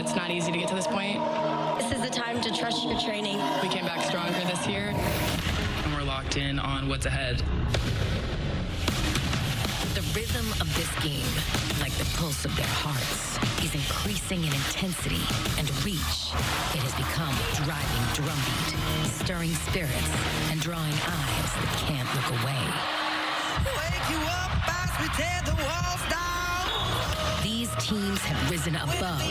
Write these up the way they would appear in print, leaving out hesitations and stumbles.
It's not easy to get to this point. This is the time to trust your training. We came back stronger this year. And we're locked in on what's ahead. The rhythm of this game, like the pulse of their hearts, is increasing in intensity and reach. It has become a driving drumbeat, stirring spirits and drawing eyes that can't look away. Wake you up as we tear the walls down. These teams have risen above,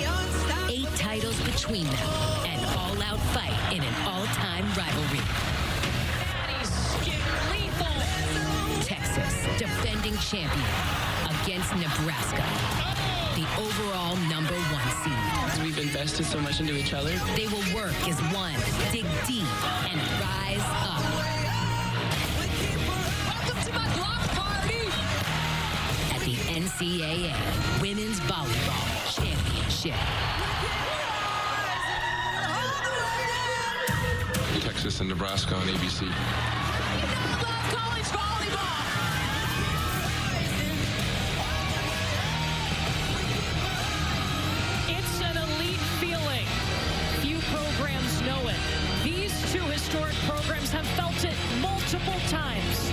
8 titles between them, an all-out fight in an all-time rivalry. Texas, defending champion, against Nebraska, the overall #1 seed. We've invested so much into each other. They will work as one, dig deep, and rise up. Welcome to my block party! At the NCAA Women's Volleyball Championship. Texas and Nebraska on ABC. College volleyball! It's an elite feeling. Few programs know it. These two historic programs have felt it multiple times.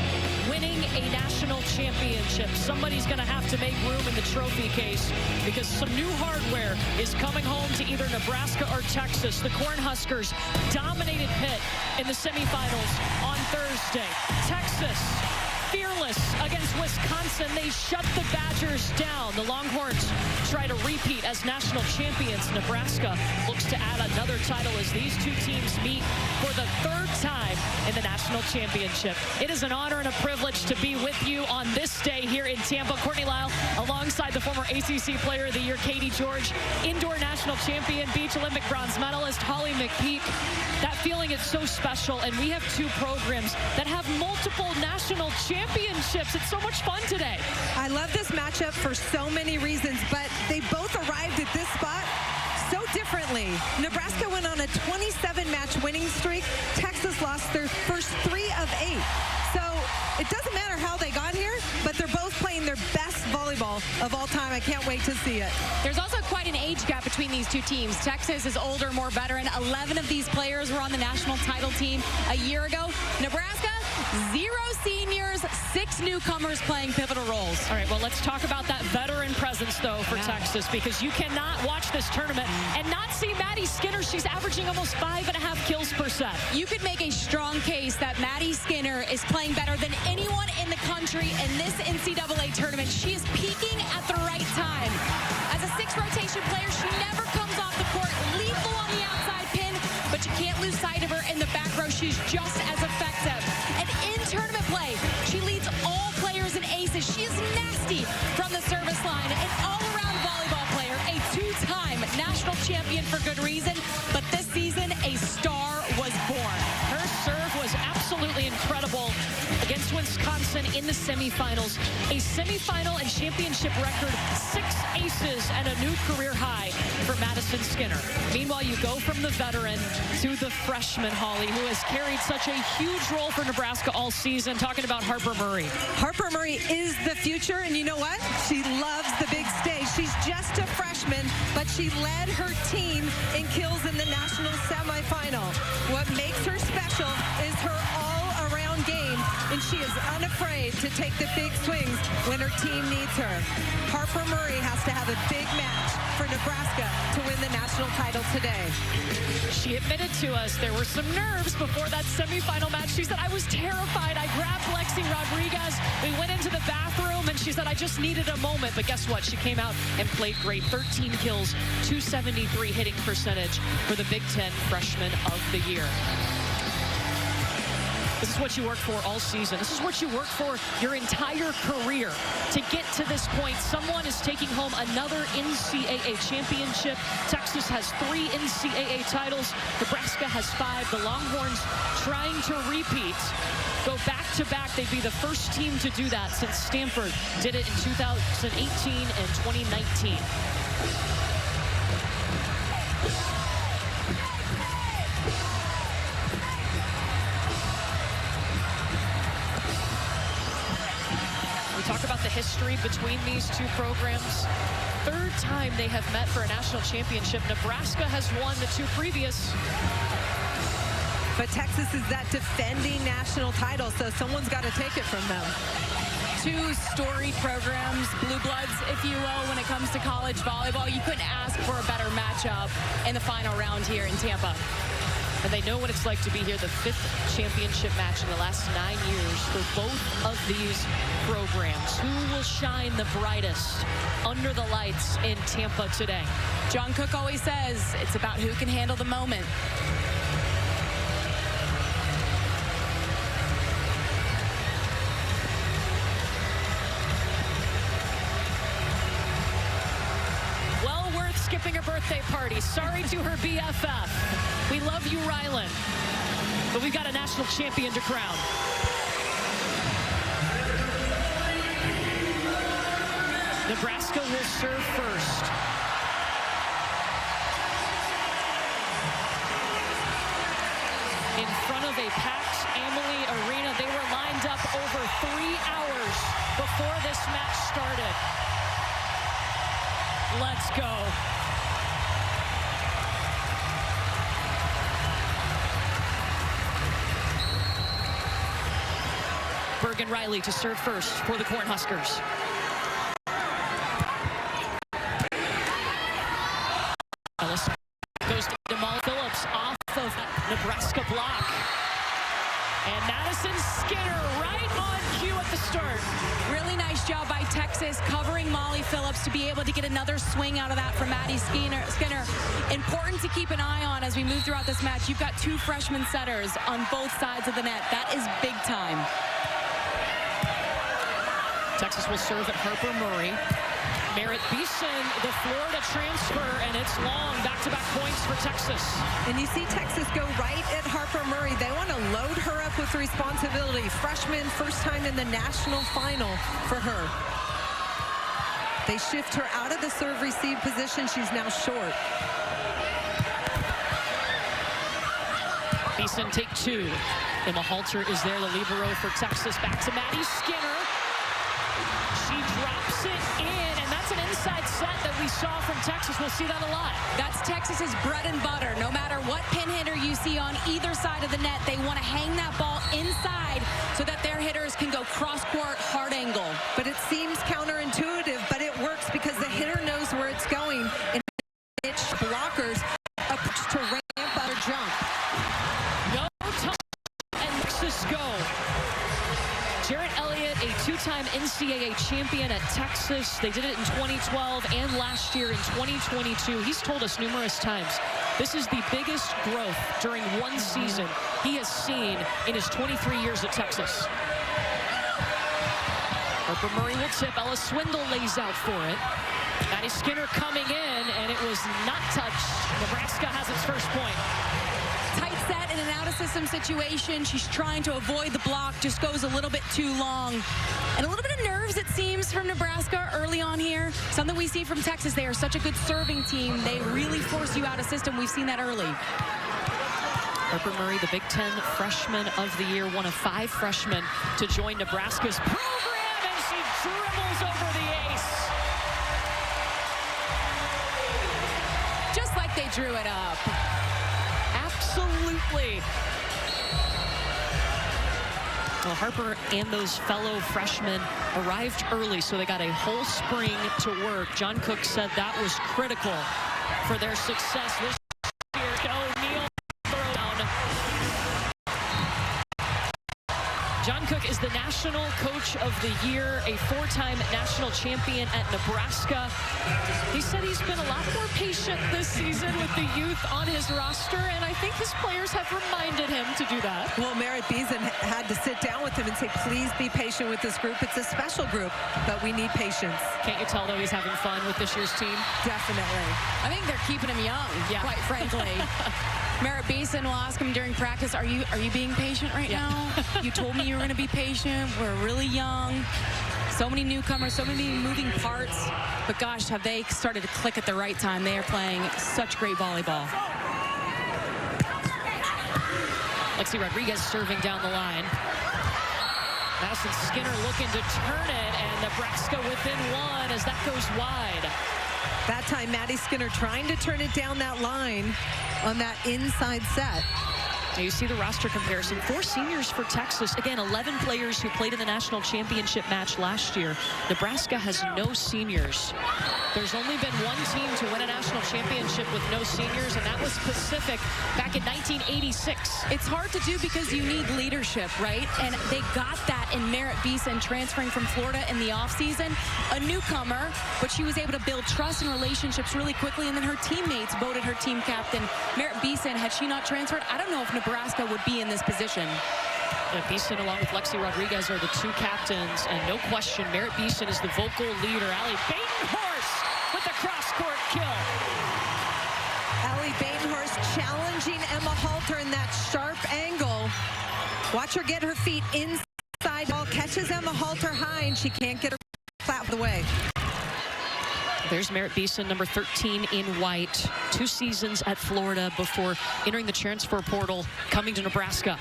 Winning a national championship. Somebody's going to have to make room in the trophy case because some new hardware is coming home to either Nebraska or Texas. The Cornhuskers dominated Pitt in the semifinals on Thursday. Texas, fearless against Wisconsin. They shut the Badgers down. The Longhorns try to repeat as national champions. Nebraska looks to add another title as these two teams meet for the 3rd time in the national championship. It is an honor and a privilege to be with you on this day here in Tampa. Courtney Lyle alongside the former ACC Player of the Year, Katie George, indoor national champion, beach Olympic bronze medalist, Holly McPeak. That feeling is so special, and we have two programs that have multiple national championships. It's so much fun today. I love this matchup for so many reasons, but they both arrived at this spot so differently. Nebraska went on a 27-match winning streak. Texas lost their first 3 of 8. So it doesn't matter how they got here, but they're both playing their best volleyball of all time. I can't wait to see it. There's also quite an age gap between these two teams. Texas is older, more veteran. 11 of these players were on the national title team a year ago. Nebraska, 0 seniors, 6 newcomers playing pivotal roles. All right, well, let's talk about that veteran presence, though, for Texas, because you cannot watch this tournament and not see Maddie Skinner. She's averaging almost 5.5 kills per set. You could make a strong case that Maddie Skinner is playing better than anyone in the country in this NCAA tournament. She is peaking at the right time. As a 6th rotation player, she never comes off the court, lethal on the outside pin, but you can't lose sight of her in the back row. She's just as effective. And in tournament play, she leads all players in aces. She is nasty from the service line. An all-around volleyball player, a 2-time national champion for good reason, but this season, a star was born. Her serve was absolutely incredible against Wisconsin in the semifinals. A semifinal and championship record, 6 aces and a new career high for Madison Skinner. Meanwhile, you go from the veteran to the freshman, Holly, who has carried such a huge role for Nebraska all season. Talking about Harper Murray. Harper Murray is the future, and you know what? She loves the big stage. She's just a freshman, but she led her team in kills in the national semifinal. What makes her special is her all-around game, and she is unafraid to take the big swings when her team needs her. Harper Murray has to have a big match for Nebraska to win the national title today. She admitted to us there were some nerves before that semifinal match. She said, I was terrified. I grabbed Lexi Rodriguez. We went into the bathroom, and she said, I just needed a moment. But guess what? She came out and played great. 13 kills, 273 hitting percentage for the Big Ten Freshman of the Year. This is what you work for all season. This is what you work for your entire career. To get to this point, someone is taking home another NCAA championship. Texas has 3 NCAA titles. Nebraska has 5. The Longhorns trying to repeat. Go back-to-back. They'd be the first team to do that since Stanford did it in 2018 and 2019. We talk about the history between these two programs. third time they have met for a national championship. Nebraska has won the 2 previous. But Texas is that defending national title, so someone's got to take it from them. 2 storied programs, blue bloods, if you will, when it comes to college volleyball. You couldn't ask for a better matchup in the final round here in Tampa. And they know what it's like to be here, the 5th championship match in the last 9 years for both of these programs. Who will shine the brightest under the lights in Tampa today? John Cook always says it's about who can handle the moment. Skipping a birthday party. Sorry to her BFF. We love you, Rylan. But we've got a national champion to crown. Nebraska will serve first. In front of a packed Amalie Arena, they were lined up over 3 hours before this match started. Let's go. Bergen Riley to serve first for the Cornhuskers. Ellis goes to Molly Phillips off of Nebraska block. And Madison Skinner right on cue at the start. Really nice job by Texas covering Molly Phillips to be able to get another swing out of that from Maddie Skinner. Important to keep an eye on as we move throughout this match. You've got 2 freshman setters on both sides of the net. That is big time. Texas will serve at Harper Murray. Merritt Beeson, the Florida transfer, and it's long. Back-to-back points for Texas. And you see Texas go right at Harper Murray. They want to load her up with responsibility. Freshman, first time in the national final for her. They shift her out of the serve-receive position. She's now short. Beeson take 2. Emma Halter is there, the libero for Texas. Back to Maddie Skinner. She drops it in, and that's an inside set that we saw from Texas. We'll see that a lot. That's Texas's bread and butter. No matter what pin hitter you see on either side of the net, they want to hang that ball inside so that their hitters can go cross-court, hard angle. But it seems counterintuitive, but it works because the hitter knows where it's going, and it's blockers approach to ramp out a jump. No time, and Texas go. Jarrett Elliott, a 2-time NCAA champion at Texas. They did it in 2012 and last year in 2022. He's told us numerous times, this is the biggest growth during one season he has seen in his 23 years at Texas. Harper Murray will tip. Ella Swindle lays out for it. Maddie Skinner coming in, and it was not touched. Nebraska has its first point. Tight set in an out-of-system situation. She's trying to avoid the block, just goes a little bit too long. And a little bit of nerves, it seems, from Nebraska early on here. Something we see from Texas. They are such a good serving team. They really force you out of system. We've seen that early. Harper Murray, the Big Ten Freshman of the Year, one of 5 freshmen to join Nebraska's program, and she dribbles over the ace. Just like they drew it up. Absolutely. Well, Harper and those fellow freshmen arrived early, so they got a whole spring to work. John Cook said that was critical for their success this year. O'Neal throwdown. John Cook is the National Coach of the Year, a 4-time national champion at Nebraska. He said he's been a lot more patient this season with the youth on his roster, and I think his players have reminded him to do that. Well, Merritt Beeson had to sit down with him and say, please be patient with this group. It's a special group, but we need patience. Can't you tell, though, he's having fun with this year's team? Definitely. I think they're keeping him young, quite frankly. Merritt Beeson will ask him during practice, are you being patient right now? You told me you were going to be patient. We're really young. So many newcomers, so many moving parts. But gosh, have they started to click at the right time. They are playing such great volleyball. Lexi Rodriguez serving down the line. Madison Skinner looking to turn it, and Nebraska within 1 as that goes wide. That time, Maddie Skinner trying to turn it down that line on that inside set. Now you see the roster comparison. 4 seniors for Texas. Again, 11 players who played in the national championship match last year. Nebraska has no seniors. There's only been one team to win a national championship with no seniors, and that was Pacific back in 1986. It's hard to do because you need leadership, right? And they got that in Merritt Beeson transferring from Florida in the offseason. A newcomer, but she was able to build trust and relationships really quickly, and then her teammates voted her team captain. Merritt Beeson, had she not transferred, I don't know if Nebraska would be in this position. Yeah, Beeson along with Lexi Rodriguez are the 2 captains, and no question, Merritt Beeson is the vocal leader. Allie Batenhorst with the cross-court kill. Allie Batenhorst challenging Emma Halter in that sharp angle. Watch her get her feet inside. Ball catches Emma Halter high, and she can't get her flat the way. There's Merritt Beeson, number 13 in white. 2 seasons at Florida before entering the transfer portal, coming to Nebraska.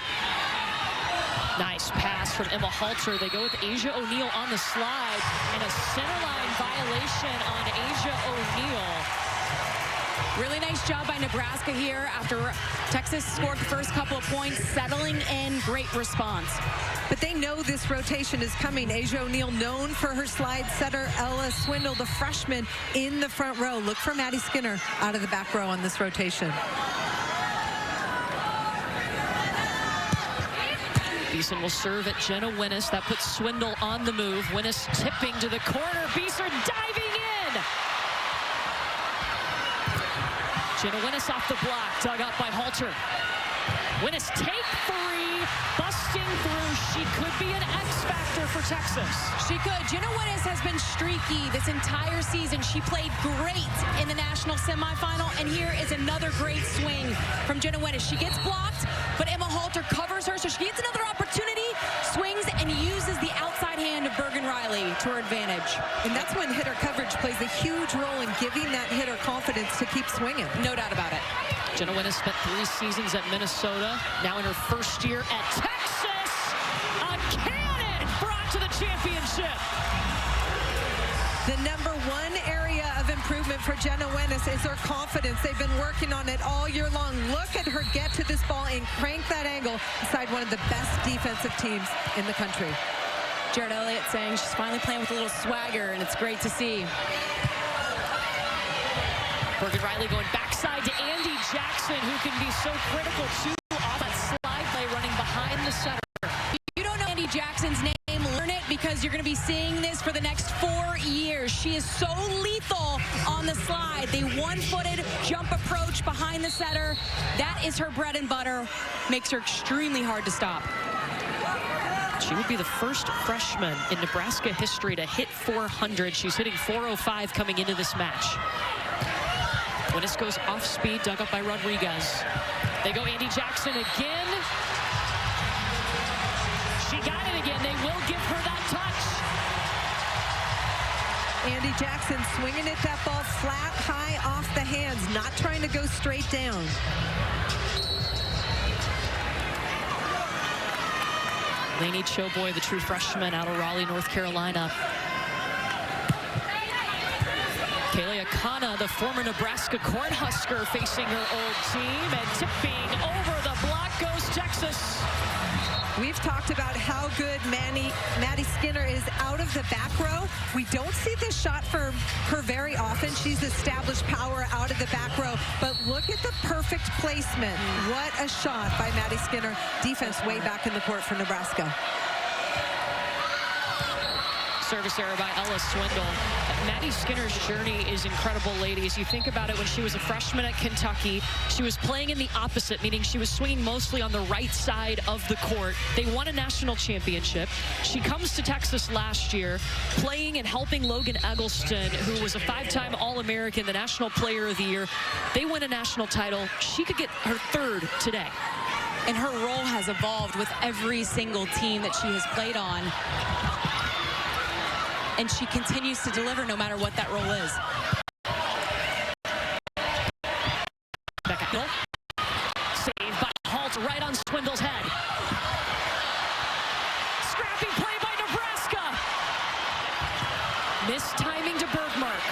Nice pass from Emma Halter. They go with Asia O'Neal on the slide, and a centerline violation on Asia O'Neal. Really nice job by Nebraska here after Texas scored the first couple of points, settling in. Great response. But they know this rotation is coming. Asia O'Neal, known for her slide setter. Ella Swindle, the freshman, in the front row. Look for Maddie Skinner out of the back row on this rotation. Beeson will serve at Jenna Winnis. That puts Swindle on the move. Winnis tipping to the corner. Beeson diving in. Jenna Winnis off the block. Dug up by Halter. Winnis take 3. Busting through. She could be an X factor for Texas. She could. Jenna Winnis has been streaky this entire season. She played great in the national semifinal, and here is another great swing from Jenna Winnis. She gets blocked, but Emma Halter covers her, so she gets another opportunity, swings, and uses the outside hand of Bergen Riley to her advantage. And that's when hitter coverage plays a huge role in giving that hitter confidence to keep swinging. No doubt about it. Jenna Winnis spent 3 seasons at Minnesota. Now in her first year at Texas. A cannon brought to the championship. The number 1 area of improvement for Jenna Winnis is her confidence. They've been working on it all year long. Look at her get to this ball and crank that angle inside one of the best defensive teams in the country. Jared Elliott saying she's finally playing with a little swagger, and it's great to see. Bergen Riley going backside to Andy Jackson, who can be so critical too off that slide play running behind the setter. You don't know Andy Jackson's name, learn it, because you're going to be seeing this for the next 4 years. She is so lethal on the slide. The 1-footed jump approach behind the setter, that is her bread and butter. Makes her extremely hard to stop. She would be the first freshman in Nebraska history to hit 400. She's hitting 405 coming into this match. Winnis goes off speed, dug up by Rodriguez. They go Andy Jackson again. She got it again. They will give her that touch. Andy Jackson swinging at that ball flat, high off the hands, not trying to go straight down. Lainey Choboy, the true freshman out of Raleigh, North Carolina. Kayla Akana, the former Nebraska Cornhusker, facing her old team, and tipping over the block goes Texas. We've talked about how good Maddie Skinner is out of the back row. We don't see this shot for her very often. She's established power out of the back row, but look at the perfect placement. What a shot by Maddie Skinner. Defense way back in the court for Nebraska. Service error by Ella Swindle. Maddie Skinner's journey is incredible, ladies. You think about it, when she was a freshman at Kentucky, she was playing in the opposite, meaning she was swinging mostly on the right side of the court. They won a national championship. She comes to Texas last year, playing and helping Logan Eggleston, who was a 5-time All-American, the National Player of the Year. They win a national title. She could get her 3rd today. And her role has evolved with every single team that she has played on. And she continues to deliver no matter what that role is. Back at goal. Saved by Halt right on Swindle's head. Scrappy play by Nebraska. Missed timing to Bergmark.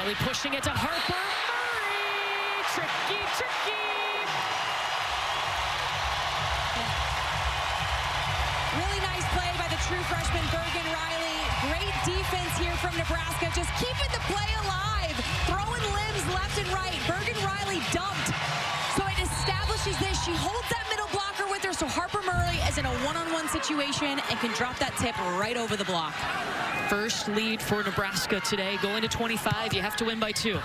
Riley pushing it to Harper Murray. Tricky, tricky. Really nice play by the true freshman Bergen Riley. Great defense here from Nebraska, just keeping the play alive, throwing limbs left and right. Bergen Riley dumped, so it establishes this. She holds that middle blocker with her, so Harper Murray is in a one-on-one situation and can drop that tip right over the block. First lead for Nebraska today. Going to 25, you have to win by 2. Murray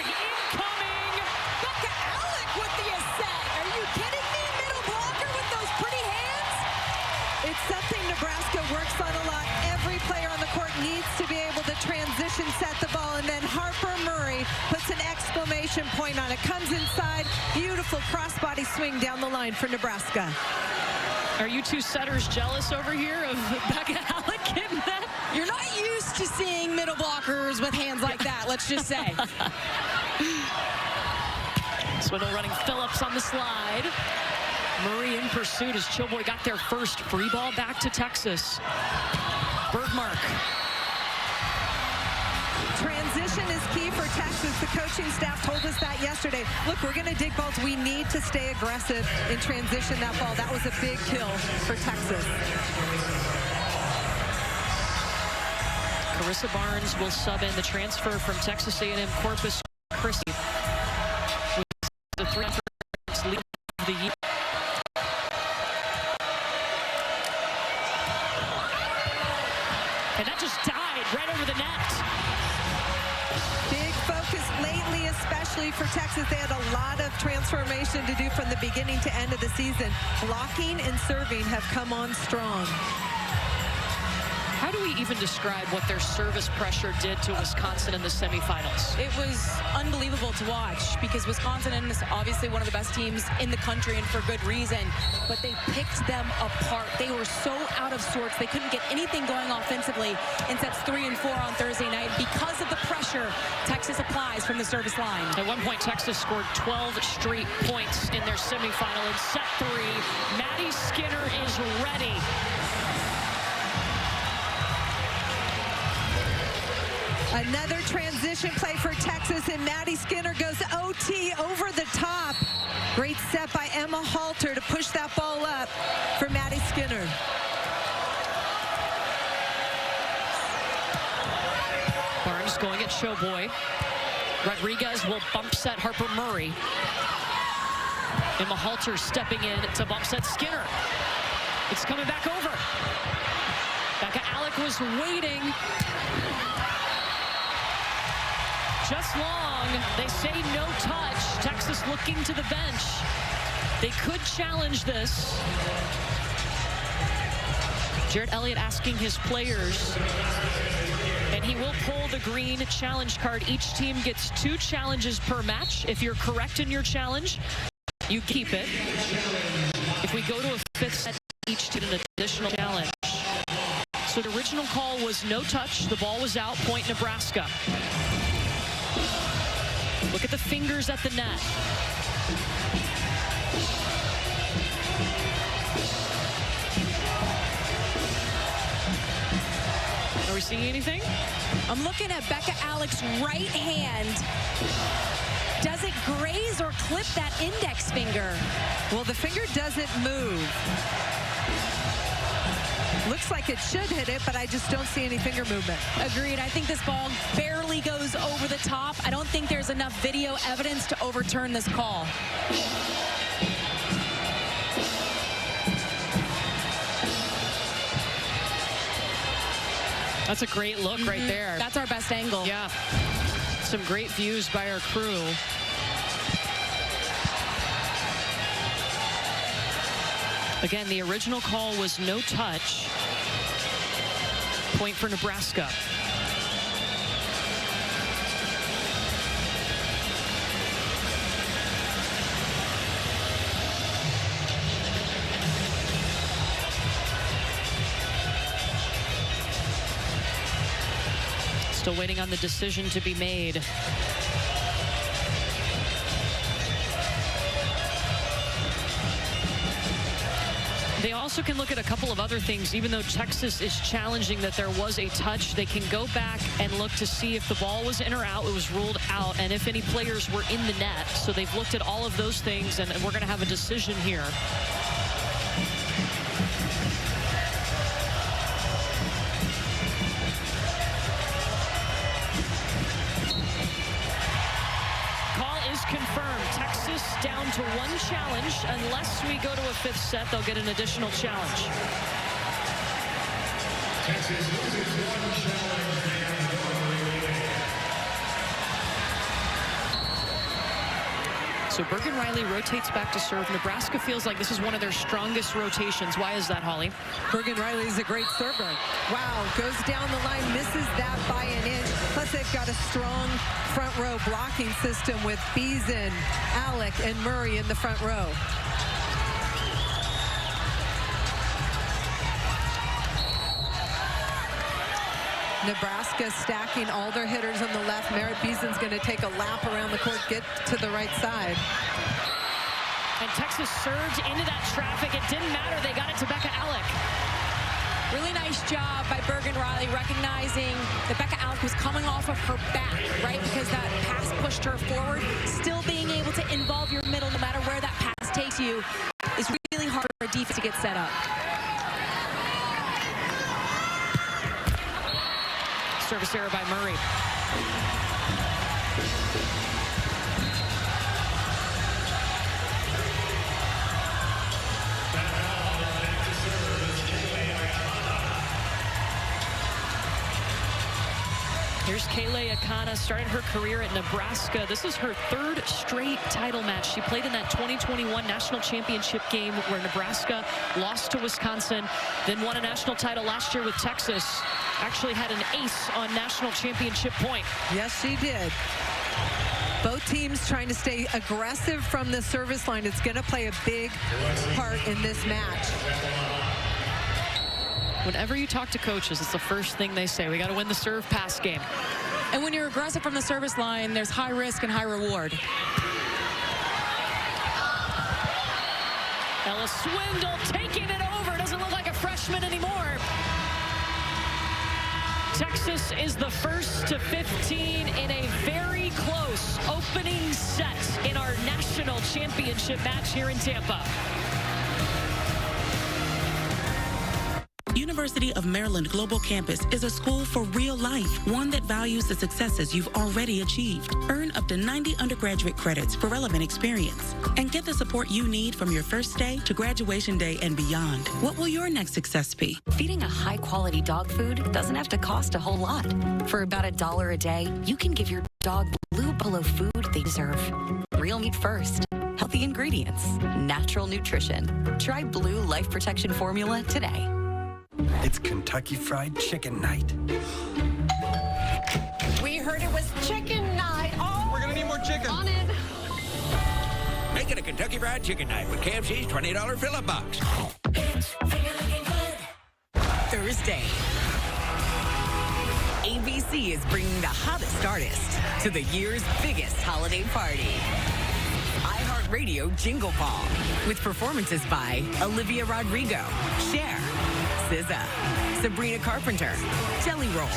incoming. Becca Alec with the assist. Are you kidding me? Middle blocker with those pretty hands. It's something Nebraska works on a lot. Every player on the court needs to be able to transition set the ball, and then Harper Murray puts an exclamation point on it. Comes inside, beautiful crossbody swing down the line for Nebraska. Are you two setters jealous over here of Becca Alec getting that? You're not used to seeing middle blockers with hands like that, let's just say. Swindle running Phillips on the slide. Murray in pursuit as Chilboy got their first free ball back to Texas. Bergmark. Transition is key for Texas. The coaching staff told us that yesterday. Look, we're going to dig balls. We need to stay aggressive in transition that ball. That was a big kill for Texas. Carissa Barnes will sub in, the transfer from Texas A&M Corpus Christi. With the 3 efforts lead of the year. And that just died right over the net. Big focus lately, especially for Texas. They had a lot of transformation to do from the beginning to end of the season. Blocking and serving have come on strong. How do we even describe what their service pressure did to Wisconsin in the semifinals? It was unbelievable to watch because Wisconsin is obviously one of the best teams in the country, and for good reason, but they picked them apart. They were so out of sorts. They couldn't get anything going offensively in sets 3 and 4 on Thursday night because of the pressure Texas applies from the service line. At one point, Texas scored 12 straight points in their semifinal. In set 3, Maddie Skinner is ready. Another transition play for Texas, and Maddie Skinner goes OT over the top. Great set by Emma Halter to push that ball up for Maddie Skinner. Barnes going at Showboy. Rodriguez will bump set Harper Murray. Emma Halter stepping in to bump set Skinner. It's coming back over. Becca Alec was waiting. Just long. They say no touch. Texas looking to the bench. They could challenge this. Jarrett Elliott asking his players, and he will pull the green challenge card. Each team gets 2 challenges per match. If you're correct in your challenge, you keep it. If we go to a 5th set, each team an additional challenge. So the original call was no touch. The ball was out. Point Nebraska. Look at the fingers at the net. Are we seeing anything? I'm looking at Becca Alec's right hand. Does it graze or clip that index finger? Well, the finger doesn't move. Looks like it should hit it, but I just don't see any finger movement. Agreed. I think this ball barely goes over the top. I don't think there's enough video evidence to overturn this call. That's a great look right there. That's our best angle. Yeah. Some great views by our crew. Again, the original call was no touch. Point for Nebraska. Still waiting on the decision to be made. They also can look at a couple of other things. Even though Texas is challenging that there was a touch, they can go back and look to see if the ball was in or out. It was ruled out, and if any players were in the net. So they've looked at all of those things, and we're going to have a decision here. Confirmed. Texas down to 1 challenge. Unless we go to a 5th set, they'll get an additional challenge. Texas loses 1 challenge. So Bergen Riley rotates back to serve. Nebraska feels like this is one of their strongest rotations. Why is that, Holly? Bergen Riley is a great server. Wow, goes down the line, misses that by an inch. Plus they've got a strong front row blocking system with Beason, Alec, and Murray in the front row. Nebraska stacking all their hitters on the left. Merritt Beason's going to take a lap around the court, get to the right side. And Texas surged into that traffic. It didn't matter. They got it to Becca Alec. Really nice job by Bergen Riley recognizing that Becca Alec was coming off of her back, right? Because that pass pushed her forward. Still being able to involve your middle no matter where that pass takes you is really hard for a defense to get set up. Service error by Murray. Here's Kaylee Akana, started her career at Nebraska. This is her 3rd straight title match. She played in that 2021 national championship game where Nebraska lost to Wisconsin, then won a national title last year with Texas. Actually had an ace on national championship point. Yes, she did. Both teams trying to stay aggressive from the service line. It's going to play a big part in this match. Whenever you talk to coaches, it's the first thing they say. We got to win the serve pass game. And when you're aggressive from the service line, there's high risk and high reward. Ella Swindle taking it over. Doesn't look like a freshman anymore. Texas is the first to 15 in a very close opening set in our national championship match here in Tampa. University of Maryland Global Campus is a school for real life, one that values the successes you've already achieved. Earn up to 90 undergraduate credits for relevant experience and get the support you need from your first day to graduation day and beyond. What will your next success be? Feeding a high-quality dog food doesn't have to cost a whole lot. For about $1 a day, you can give your dog Blue Buffalo food they deserve. Real meat first, healthy ingredients, natural nutrition. Try Blue Life Protection Formula today. It's Kentucky Fried Chicken Night. We heard it was chicken night. Oh, we're gonna need more chicken. On it. Make it a Kentucky Fried Chicken Night with KFC's $20 fill-up box. Thursday, ABC is bringing the hottest artist to the year's biggest holiday party. iHeartRadio Jingle Ball with performances by Olivia Rodrigo, Cher, SZA, Sabrina Carpenter, Jelly Roll,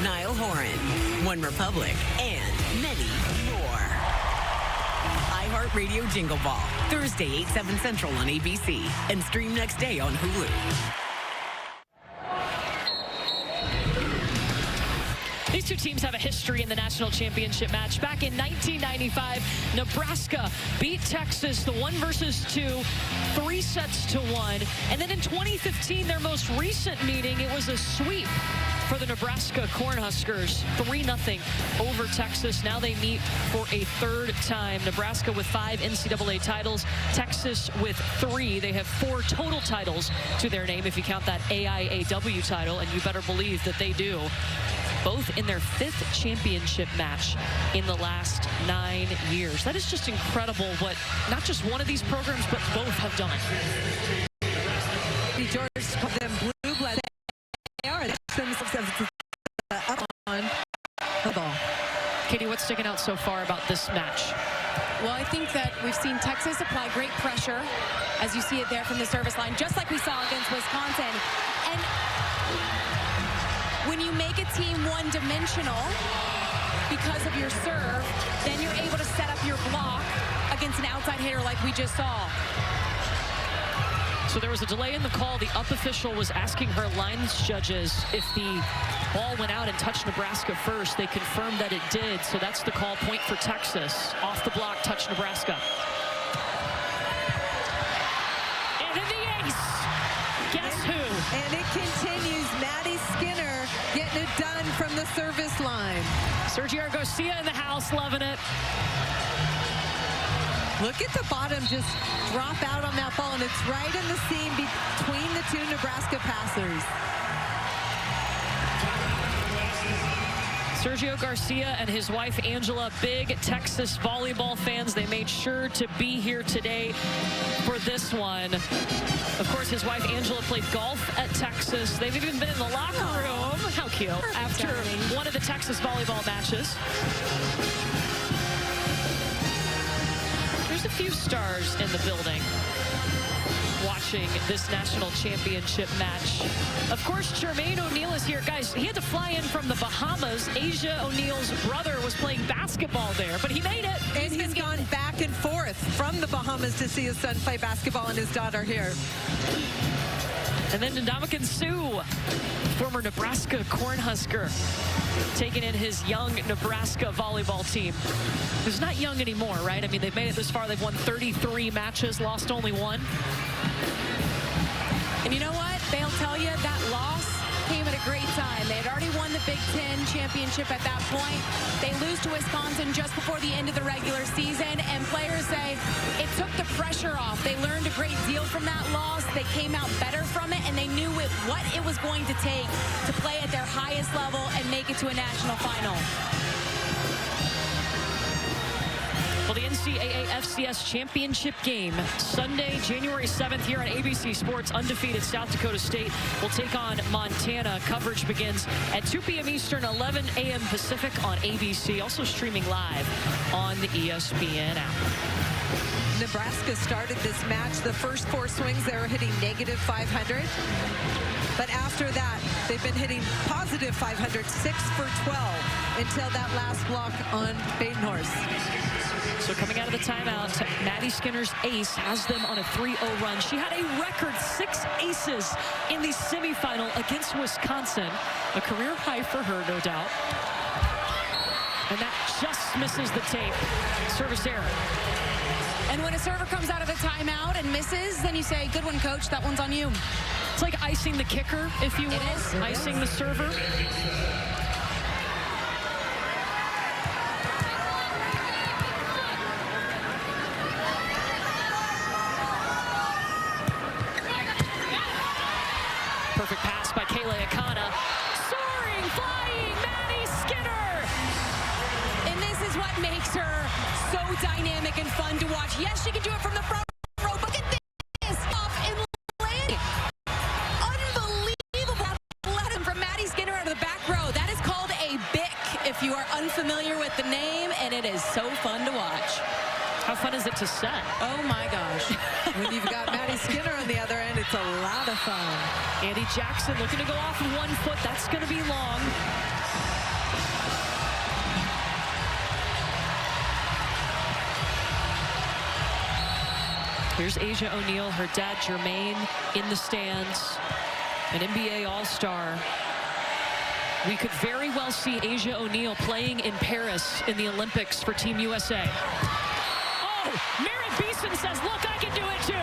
Niall Horan, One Republic, and many more. iHeartRadio Jingle Ball, Thursday, 8/7 Central on ABC, and stream next day on Hulu. These two teams have a history in the national championship match. Back in 1995, Nebraska beat Texas, the 1-versus-2, 3-1. And then in 2015, their most recent meeting, it was a sweep for the Nebraska Cornhuskers, 3-0 over Texas. Now they meet for a 3rd time. Nebraska with 5 NCAA titles, Texas with 3. They have 4 total titles to their name if you count that AIAW title, and you better believe that they do. Both in their 5th championship match in the last 9 years. That is just incredible what not just one of these programs, but both have done. George called them blue blood. They are. They themselves up on the ball. Katie, what's sticking out so far about this match? Well, I think that we've seen Texas apply great pressure, as you see it there from the service line, just like we saw against Wisconsin. And when you make a team one-dimensional because of your serve, then you're able to set up your block against an outside hitter like we just saw. So there was a delay in the call. The up official was asking her lines judges if the ball went out and touched Nebraska first. They confirmed that it did, so that's the call. Point for Texas. Off the block, touch Nebraska. And in the ace. Guess who? And it continues. Maddie Skinner getting it done from the service line. Sergio Garcia in the house, loving it. Look at the bottom just drop out on that ball, and it's right in the seam between the two Nebraska passers. Sergio Garcia and his wife Angela, big Texas volleyball fans. They made sure to be here today for this one. Of course, his wife Angela played golf at Texas. They've even been in the locker room. How cute. After one of the Texas volleyball matches. There's a few stars in the building watching this national championship match. Of course, Jermaine O'Neal is here. Guys, he had to fly in from the Bahamas. Asia O'Neal's brother was playing basketball there, but he made it. And he's gone back and forth from the Bahamas to see his son play basketball and his daughter here. And then Ndamukong Suh, former Nebraska Cornhusker, taking in his young Nebraska volleyball team. Who's not young anymore, right? I mean, they've made it this far. They've won 33 matches, lost only one. And you know what? They'll tell you that loss came at a great time. They had already won the Big Ten championship at that point. They lose to Wisconsin just before the end of the regular season, and players say it took the pressure off. They learned a great deal from that loss. They came out better from it, and they knew what it was going to take to play at their highest level and make it to a national final. Well, the NCAA FCS championship game, Sunday, January 7th here on ABC Sports. Undefeated South Dakota State will take on Montana. Coverage begins at 2 p.m. Eastern, 11 a.m. Pacific on ABC. Also streaming live on the ESPN app. Nebraska started this match. The first 4 swings, they were hitting negative 500. But after that, they've been hitting positive 500, 6 for 12, until that last block on Badenhorst. So coming out of the timeout, Maddie Skinner's ace has them on a 3-0 run. She had a record 6 aces in the semifinal against Wisconsin. A career high for her, no doubt. And that just misses the tape. Service error. And when a server comes out of a timeout and misses, then you say, good one, coach, that one's on you. It's like icing the kicker, if you will. It is. Icing the server. Perfect pass by Kayla Akana. Soaring, flying, Maddie Skinner. And this is what makes her so dynamic and fun to watch. Yes, she can do it from the front row, but look at this. Off and landing. Unbelievable athletic from Maddie Skinner out of the back row. That is called a BIC if you are unfamiliar with the name, and it is so fun to watch. How fun is it to set? Oh my gosh. When you've got Maddie Skinner on the other end, it's a lot of fun. Andy Jackson looking to go off with 1 foot. That's going to be long. Here's Asia O'Neal, her dad Jermaine in the stands, an NBA All-Star. We could very well see Asia O'Neal playing in Paris in the Olympics for Team USA. Oh, Merritt Beeson says, look, I can do it too.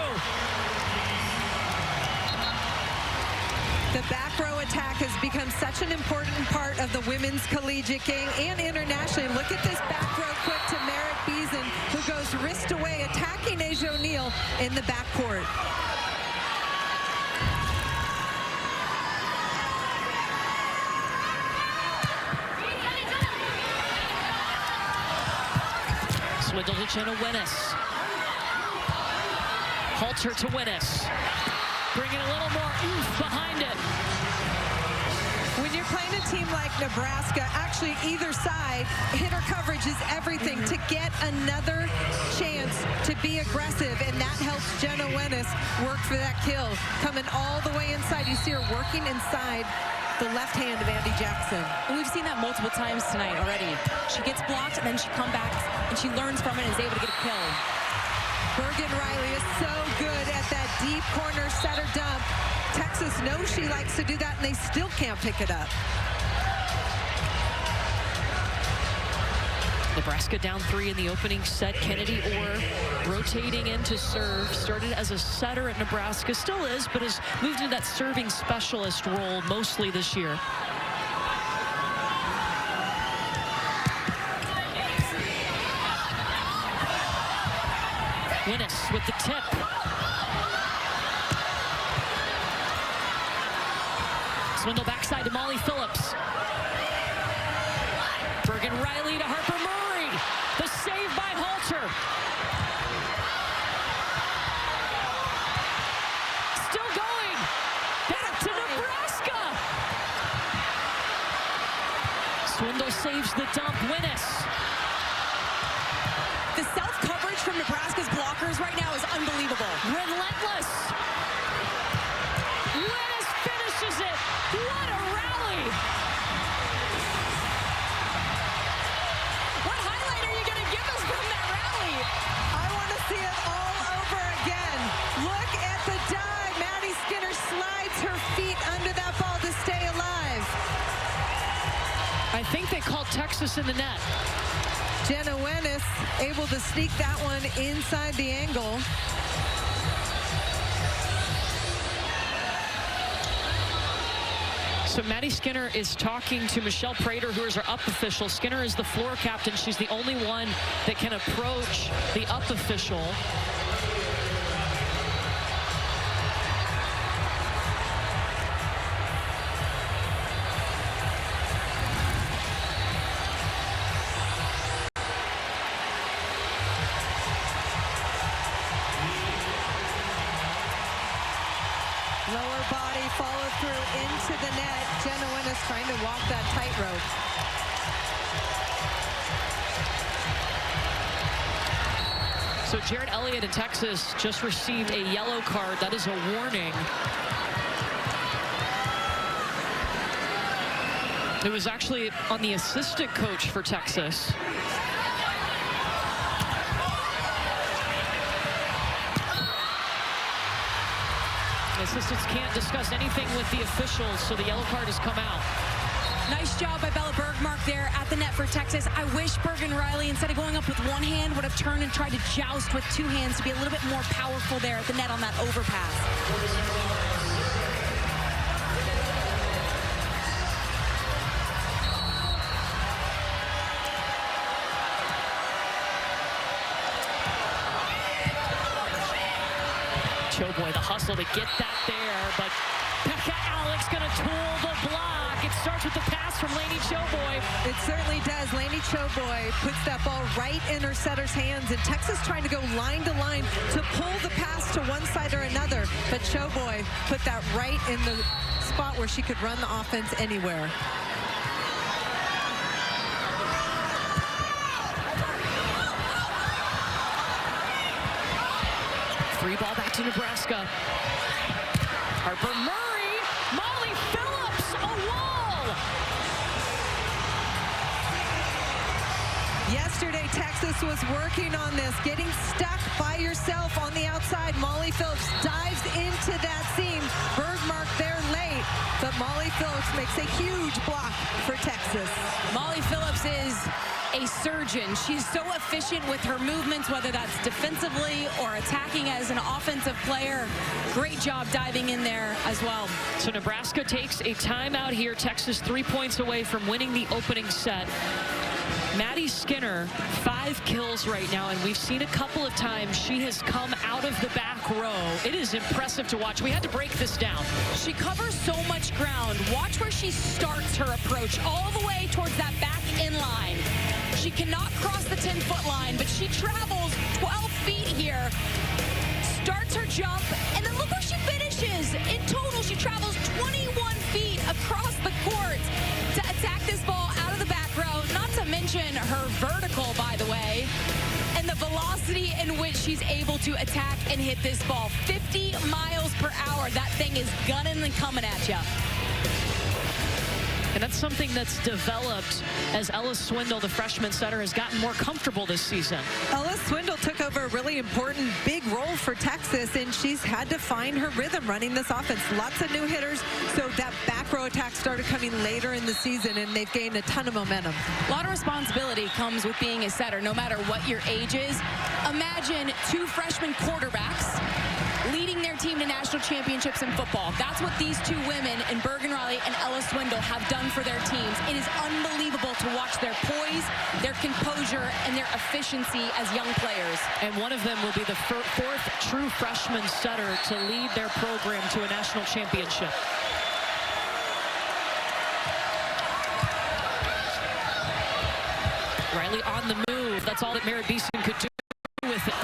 The back row attack has become such an important part of the women's collegiate game and internationally. Look at this back row quick to Merritt Beeson, who goes wrist away, attacking Asia O'Neal in the backcourt. Swindle to Jenna Winnis. Halter to Winnis. Bringing a little more oomph behind it. When when you're playing a team like Nebraska, actually either side, hitter coverage is everything to get another chance to be aggressive, and that helps Jenna Wennis work for that kill. Coming all the way inside, you see her working inside the left hand of Andy Jackson. And we've seen that multiple times tonight already. She gets blocked, and then she comes back, and she learns from it and is able to get a kill. Bergen Riley is so good at that deep corner setter dump. Texas knows she likes to do that, and they still can't pick it up. Nebraska down 3 in the opening set. Kennedy Orr rotating in to serve. Started as a setter at Nebraska, still is, but has moved into that serving specialist role mostly this year. Winnis with the tip. Swindle backside to Molly Phillips. Bergen Riley to Harper Murray. The save by Halter. Still going. Back to Nebraska. Swindle saves the dump. Winnis. The self-coverage from Nebraska's blockers right now is unbelievable. Relentless. Winnis finishes it. What a rally. What highlight are you going to give us from that rally? I want to see it all over again. Look at the dive. Maddie Skinner slides her feet under that ball to stay alive. I think they called Texas in the net. Jenna Wennis able to sneak that one inside the angle. So Maddie Skinner is talking to Michelle Prater, who is our up official. Skinner is the floor captain. She's the only one that can approach the up official. Lower body follow through into the net. Jenna Wennis trying to walk that tightrope. So Jared Elliott in Texas just received a yellow card. That is a warning. It was actually on the assistant coach for Texas. Assistants can't discuss anything with the officials, so the yellow card has come out. Nice job by Bella Bergmark there at the net for Texas. I wish Bergen Riley, instead of going up with one hand, would have turned and tried to joust with two hands to be a little bit more powerful there at the net on that overpass. Choboy, the hustle to get that there, but Becca Alex going to tool the block. It starts with the pass from Lainey Choboy. It certainly does. Lainey Choboy puts that ball right in her setter's hands, and Texas trying to go line to line to pull the pass to one side or another, but Choboy put that right in the spot where she could run the offense anywhere. Free ball back to Nebraska. Harper Murray, Molly Phillips, a wall. Yesterday, Texas was working on this, getting stuck by yourself on the outside. Molly Phillips dives into that seam. Bergmark there late, but Molly Phillips makes a huge block for Texas. Molly Phillips is a surgeon. She's so efficient with her movements, whether that's defensively or attacking as an offensive player. Great job diving in there as well. So Nebraska takes a timeout here. Texas 3 points away from winning the opening set. Maddie Skinner, 5 kills right now, and we've seen a couple of times she has come out of the back row. It is impressive to watch. We had to break this down. She covers so much ground. Watch where she starts her approach, all the way towards that back in line. She cannot cross the 10-foot line, but she travels 12 feet here, starts her jump, and then look where she finished inches. In total, she travels 21 feet across the court to attack this ball out of the back row, not to mention her vertical, by the way, and the velocity in which she's able to attack and hit this ball. 50 miles per hour. That thing is gunning and coming at you. And that's something that's developed as Ella Swindle, the freshman setter, has gotten more comfortable this season. Ella Swindle took over a really important big role for Texas, and she's had to find her rhythm running this offense. Lots of new hitters, so that back row attack started coming later in the season, and they've gained a ton of momentum. A lot of responsibility comes with being a setter, no matter what your age is. Imagine two freshman quarterbacks leading their team to national championships in football. That's what these two women in Bergen Riley and Ella Swindle have done for their teams. It is unbelievable to watch their poise, their composure, and their efficiency as young players. And one of them will be the fourth true freshman setter to lead their program to a national championship. Riley on the move. That's all that Merritt Beeson could do with it.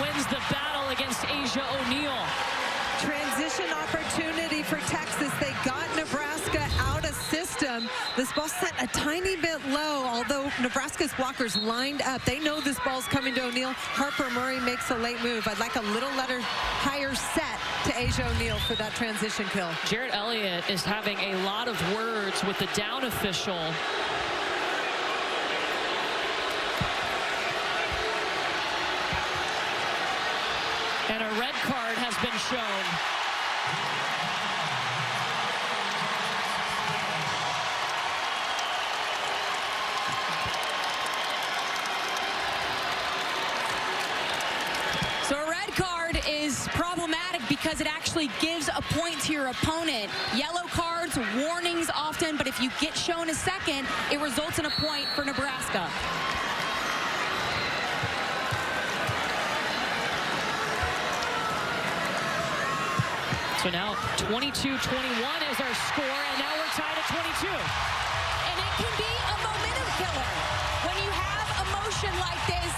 Wins the battle against Asia O'Neal. Transition opportunity for Texas. They got Nebraska out of system. This ball set a tiny bit low, although Nebraska's blockers lined up. They know this ball's coming to O'Neal. Harper Murray makes a late move. I'd like a little higher set to Asia O'Neal for that transition kill. Jarrett Elliott is having a lot of words with the down official. And a red card has been shown. So a red card is problematic because it actually gives a point to your opponent. Yellow cards, warnings often, but if you get shown a second, it results in a point for Nebraska. So now 22-21 is our score, and now we're tied at 22. And it can be a momentum killer. When you have emotion like this,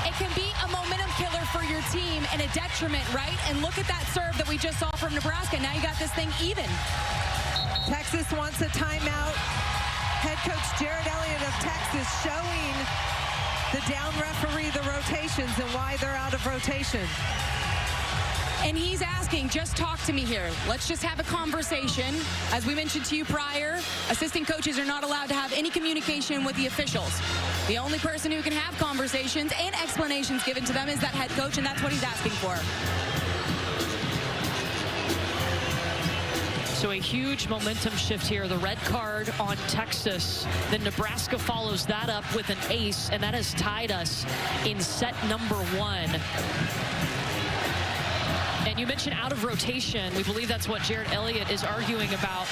it can be a momentum killer for your team and a detriment, right? And look at that serve that we just saw from Nebraska. Now you got this thing even. Texas wants a timeout. Head coach Jarrett Elliott of Texas showing the down referee the rotations and why they're out of rotation. And he's asking, just talk to me here. Let's just have a conversation. As we mentioned to you prior, assistant coaches are not allowed to have any communication with the officials. The only person who can have conversations and explanations given to them is that head coach, and that's what he's asking for. So a huge momentum shift here. The red card on Texas. Then Nebraska follows that up with an ace, and that has tied us in set number 1. And you mentioned out of rotation. We believe that's what Jarrett Elliott is arguing about.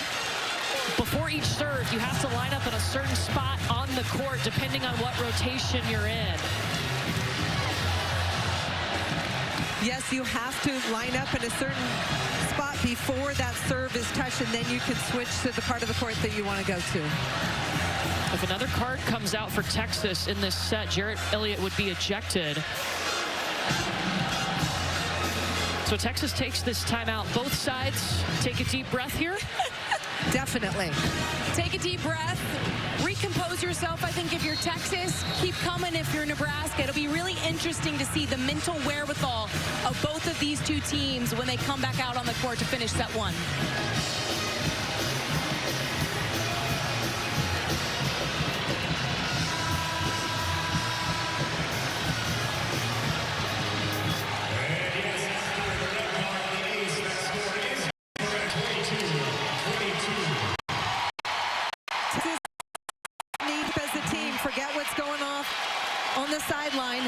Before each serve, you have to line up in a certain spot on the court depending on what rotation you're in. Yes, you have to line up in a certain spot before that serve is touched, and then you can switch to the part of the court that you want to go to. If another card comes out for Texas in this set, Jarrett Elliott would be ejected. So Texas takes this timeout. Both sides take a deep breath here. Definitely. Take a deep breath. Recompose yourself, I think, if you're Texas. Keep coming if you're Nebraska. It'll be really interesting to see the mental wherewithal of both of these two teams when they come back out on the court to finish set 1.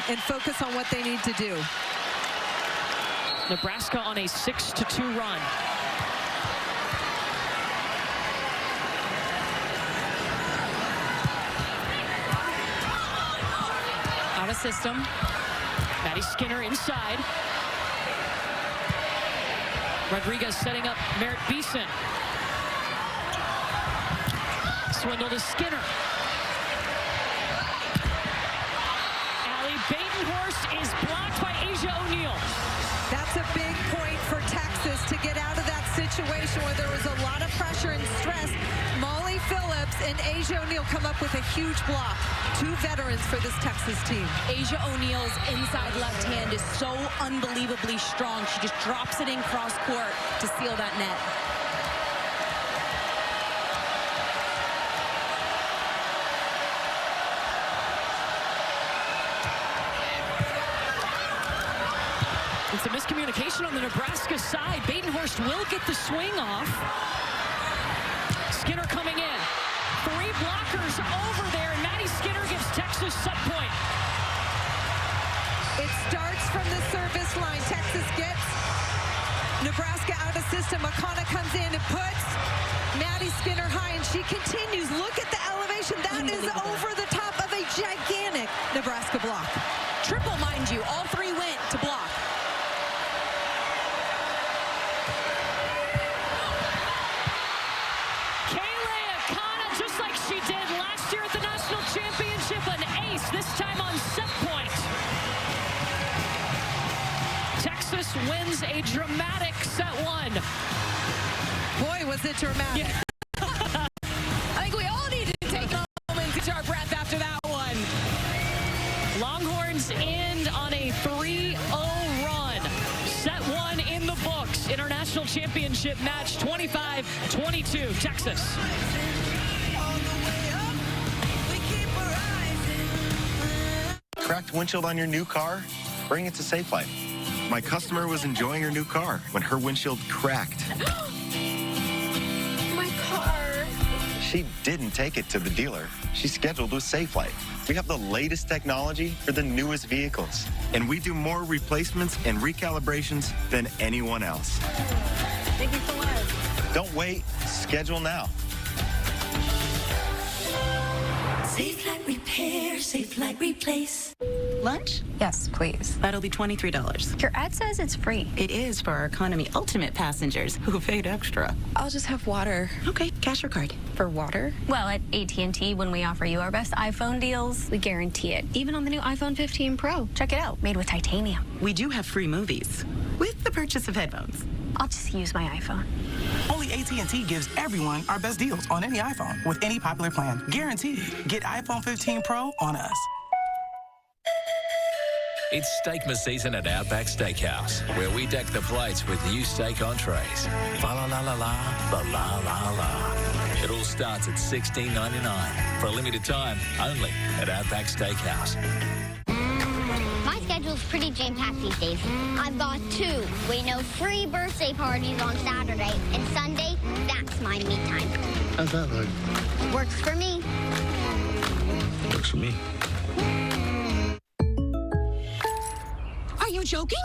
And focus on what they need to do. Nebraska on a 6-2 run. Out of system. Maddie Skinner inside. Rodriguez setting up Merritt Beeson. Swindle to Skinner. Batenhorst is blocked by Asia O'Neal. That's a big point for Texas to get out of that situation where there was a lot of pressure and stress. Molly Phillips and Asia O'Neal come up with a huge block. Two veterans for this Texas team. Asia O'Neal's inside left hand is so unbelievably strong. She just drops it in cross court to seal that net. It's a miscommunication on the Nebraska side. Badenhorst will get the swing off. Skinner coming in. 3 blockers over there, and Maddie Skinner gives Texas set point. It starts from the service line. Texas gets Nebraska out of system. McConnell comes in and puts Maddie Skinner high, and she continues. Look at the elevation. That is over the top of a gigantic Nebraska block. Triple, mind you. All 3 went to block. This time on set point. Texas wins a dramatic set 1. Boy, was it dramatic. Yeah. I think we all need to take a moment to catch our breath after that one. Longhorns end on a 3-0 run. Set 1 in the books. International championship match 25-22, Texas. Cracked windshield on your new car? Bring it to Safe Life. My customer was enjoying her new car when her windshield cracked. My car. She didn't take it to the dealer. She scheduled with Safe Life. We have the latest technology for the newest vehicles. And we do more replacements and recalibrations than anyone else. Thank you so much. Don't wait. Schedule now. Safe Light Repair, Safe Light Replace. Lunch? Yes, please. That'll be $23. Your ad says it's free. It is for our Economy Ultimate passengers who paid extra. I'll just have water. Okay, cash or card. For water? Well, at AT&T, when we offer you our best iPhone deals, we guarantee it. Even on the new iPhone 15 Pro. Check it out. Made with titanium. We do have free movies with the purchase of headphones. I'll just use my iPhone. Only AT&T gives everyone our best deals on any iPhone with any popular plan. Guaranteed. Get iPhone 15 Pro on us. It's Steakmas season at Outback Steakhouse, where we deck the plates with new steak entrees. Fa la la la la, la la la la. It all starts at $16.99 for a limited time, only at Outback Steakhouse. My schedule's pretty jam-packed these days. I've got 2 free birthday parties on Saturday, and Sunday, that's my me time. How's that look? Works for me. Works for me. Are you joking?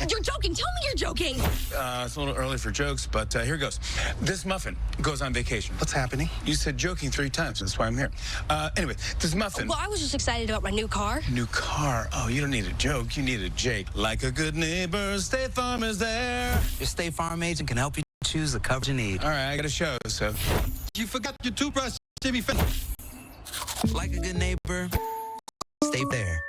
You're joking. Tell me you're joking. It's a little early for jokes, but here goes. This muffin goes on vacation. What's happening? You said joking 3 times. That's why I'm here. Anyway, this muffin. Well, I was just excited about my new car. New car? Oh, you don't need a joke. You need a Jake. Like a good neighbor, State Farm is there. Your State Farm agent can help you choose the coverage you need. All right, I got a show, so. You forgot your toothbrush, Jimmy Finn. Like a good neighbor, stay there.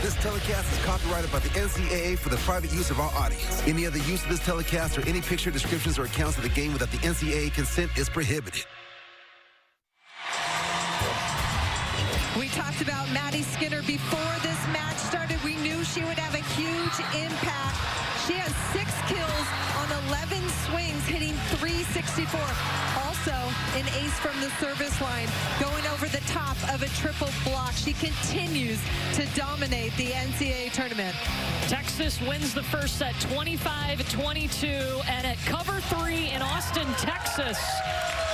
This telecast is copyrighted by the NCAA for the private use of our audience. Any other use of this telecast or any picture, descriptions, or accounts of the game without the NCAA consent is prohibited. We talked about Maddie Skinner before this match started. We knew she would have a huge impact. She has 6 kills on 11 swings, hitting .364. Also, an ace from the service line, going over the top of a triple block. She continues to dominate the NCAA tournament. Texas wins the first set 25-22, and at cover 3 in Austin, Texas,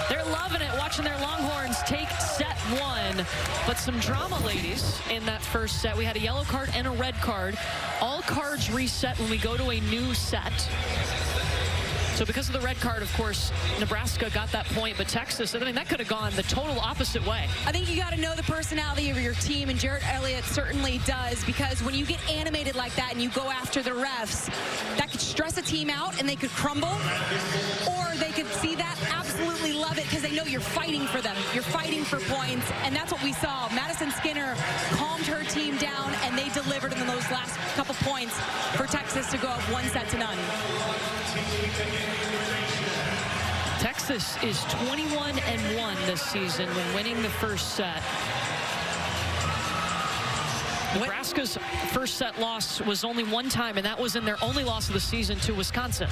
They're loving it, watching their Longhorns take set one. But some drama, ladies, in that first set. We had a yellow card and a red card. All cards reset when we go to a new set. So because of the red card, of course, Nebraska got that point, but Texas, I mean, that could have gone the total opposite way. I think you got to know the personality of your team, and Jarrett Elliott certainly does, because when you get animated like that and you go after the refs, that could stress a team out and they could crumble, or they could see that, absolutely love it, because they know you're fighting for them. You're fighting for points, and that's what we saw. Madison Skinner calmed her team down, and they delivered in those last couple points for Texas to go up 1-0. Texas is 21-1 this season when winning the first set. Nebraska's first set loss was only one time, and that was in their only loss of the season to Wisconsin.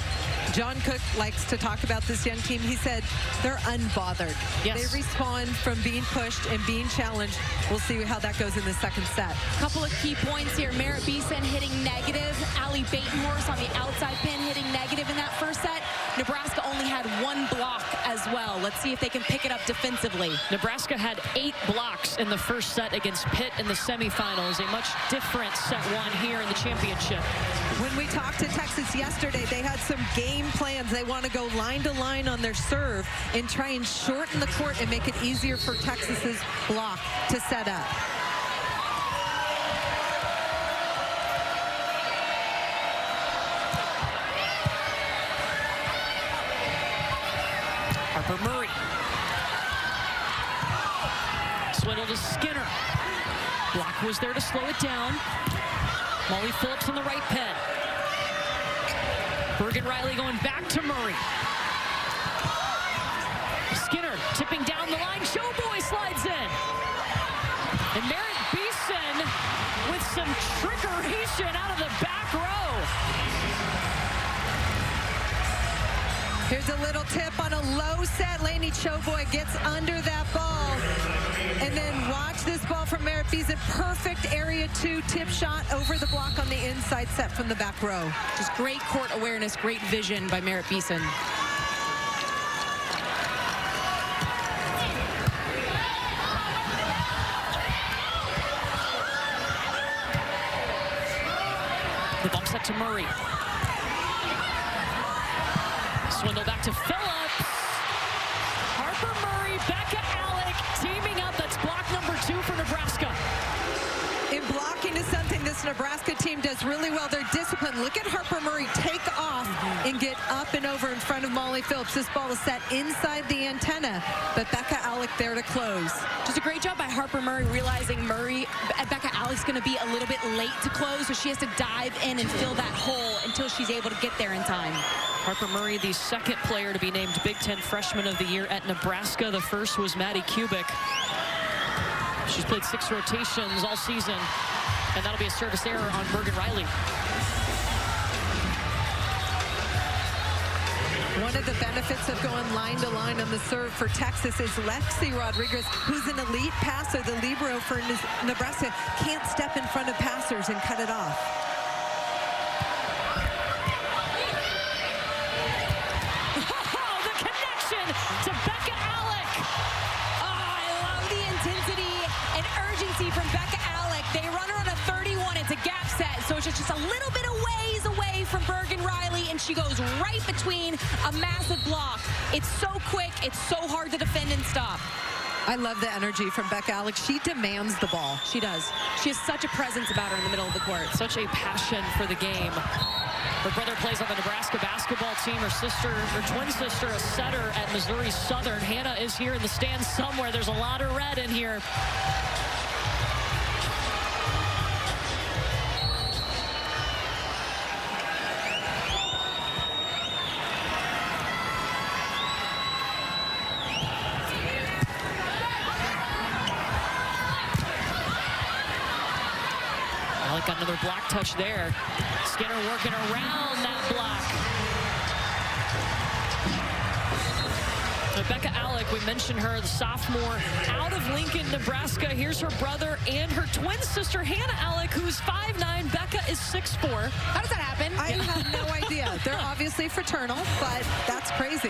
John Cook likes to talk about this young team. He said they're unbothered. Yes. They respond from being pushed and being challenged. We'll see how that goes in the second set. Couple of key points here. Merritt Beeson hitting negative. Allie Batenhorst on the outside pin hitting negative in that first set. Nebraska only had one block as well. Let's see if they can pick it up defensively. Nebraska had 8 blocks in the first set against Pitt in the semifinals. A much different set one here in the championship. When we talked to Texas yesterday, they had some game plans. They want to go line to line on their serve and try and shorten the court and make it easier for Texas's block to set up. Harper Murray. Swindle to Skinner. Block was there to slow it down. Molly Phillips on the right pin. Bergen Riley going back to Murray. Skinner tipping down the line. Showboy slides in. And Merritt Beeson with some trickeration out of the back row. Here's a little tip on a low set. Lainey Showboy gets under that ball. And then watch this ball from Merritt Beeson. Perfect area 2 tip shot over the block on the inside set from the back row. Just great court awareness, great vision by Merritt Beeson. The bump set to Murray. Swindle back to Phillips. Harper Murray, Becca Alec teaming up. That's block number 2 for Nebraska. In blocking is something this Nebraska team does really well. They're disciplined. Look at Harper Murray take off and get up and over in front of Molly Phillips. This ball is set inside the antenna, but Becca Alec there to close. Just a great job by Harper Murray, realizing Becca Alec's going to be a little bit late to close, so she has to dive in and fill that hole until she's able to get there in time. Harper Murray, the second player to be named Big Ten Freshman of the Year at Nebraska. The first was Maddie Kubik. She's played 6 rotations all season, and that'll be a service error on Bergen Riley. One of the benefits of going line to line on the serve for Texas is Lexi Rodriguez, who's an elite passer. The libero for Nebraska can't step in front of passers and cut it off. To Becca Alec. Oh, I love the intensity and urgency from Becca Alec. They run her on a 31. It's a gap set, so it's just a little bit of ways away from Bergen Riley, and she goes right between a massive block. It's so quick. It's so hard to defend and stop. I love the energy from Becca Alec. She demands the ball. She does. She has such a presence about her in the middle of the court. Such a passion for the game. Her brother plays on the Nebraska basketball team. Her twin sister, a setter at Missouri Southern. Hannah is here in the stands somewhere. There's a lot of red in here. Alec got another block touch there. Skinner working around that block. Becca Alec, we mentioned her, the sophomore out of Lincoln, Nebraska. Here's her brother and her twin sister, Hannah Alec, who's 5'9". Becca is 6'4". How does that happen? I have no idea. They're obviously fraternal, but that's crazy.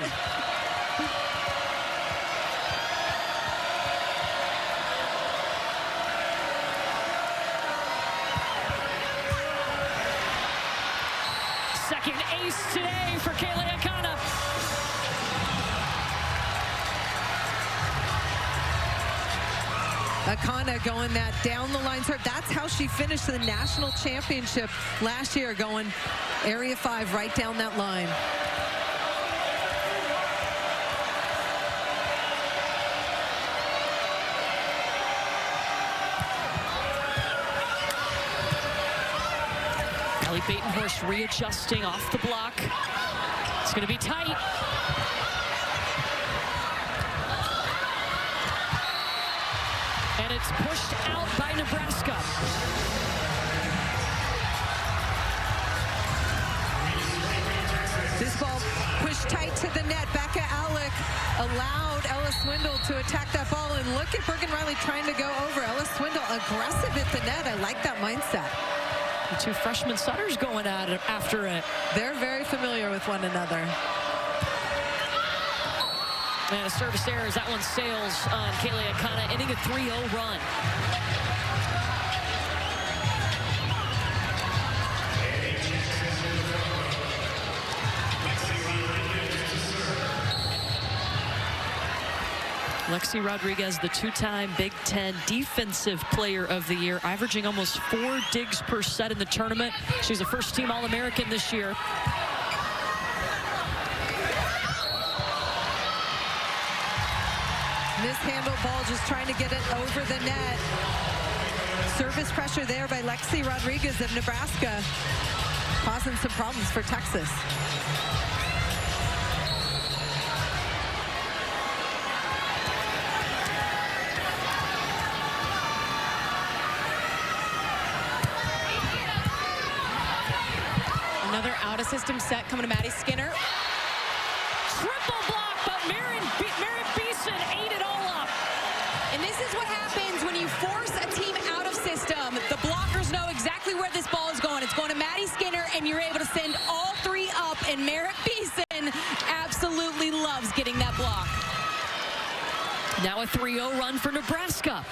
second ace today for Kaylee Akana. Akana going that down the line serve. That's how she finished the national championship last year, going area 5 right down that line. Allie Batenhorst readjusting off the block. It's going to be tight. And it's pushed out by Nebraska. This ball pushed tight to the net. Becca Alec allowed Ella Swindle to attack that ball. And look at Bergen Riley trying to go over. Ella Swindle aggressive at the net. I like that mindset. The two freshman setters going at it after it. They're very familiar with one another. And a service error as that one sails on Kaylee Akana, ending a 3-0 run. Lexi Rodriguez, the two-time Big Ten Defensive Player of the Year, averaging almost 4 digs per set in the tournament. She's a first-team All-American this year. Mishandled ball, just trying to get it over the net. Service pressure there by Lexi Rodriguez of Nebraska, causing some problems for Texas. Another out-of-system set coming to Maddie Skinner. Triple block, but Merritt Beeson ate it all up. And this is what happens when you force a team out of system. The blockers know exactly where this ball is going. It's going to Maddie Skinner, and you're able to send all 3 up. And Merritt Beeson absolutely loves getting that block. Now a 3-0 run for Nebraska.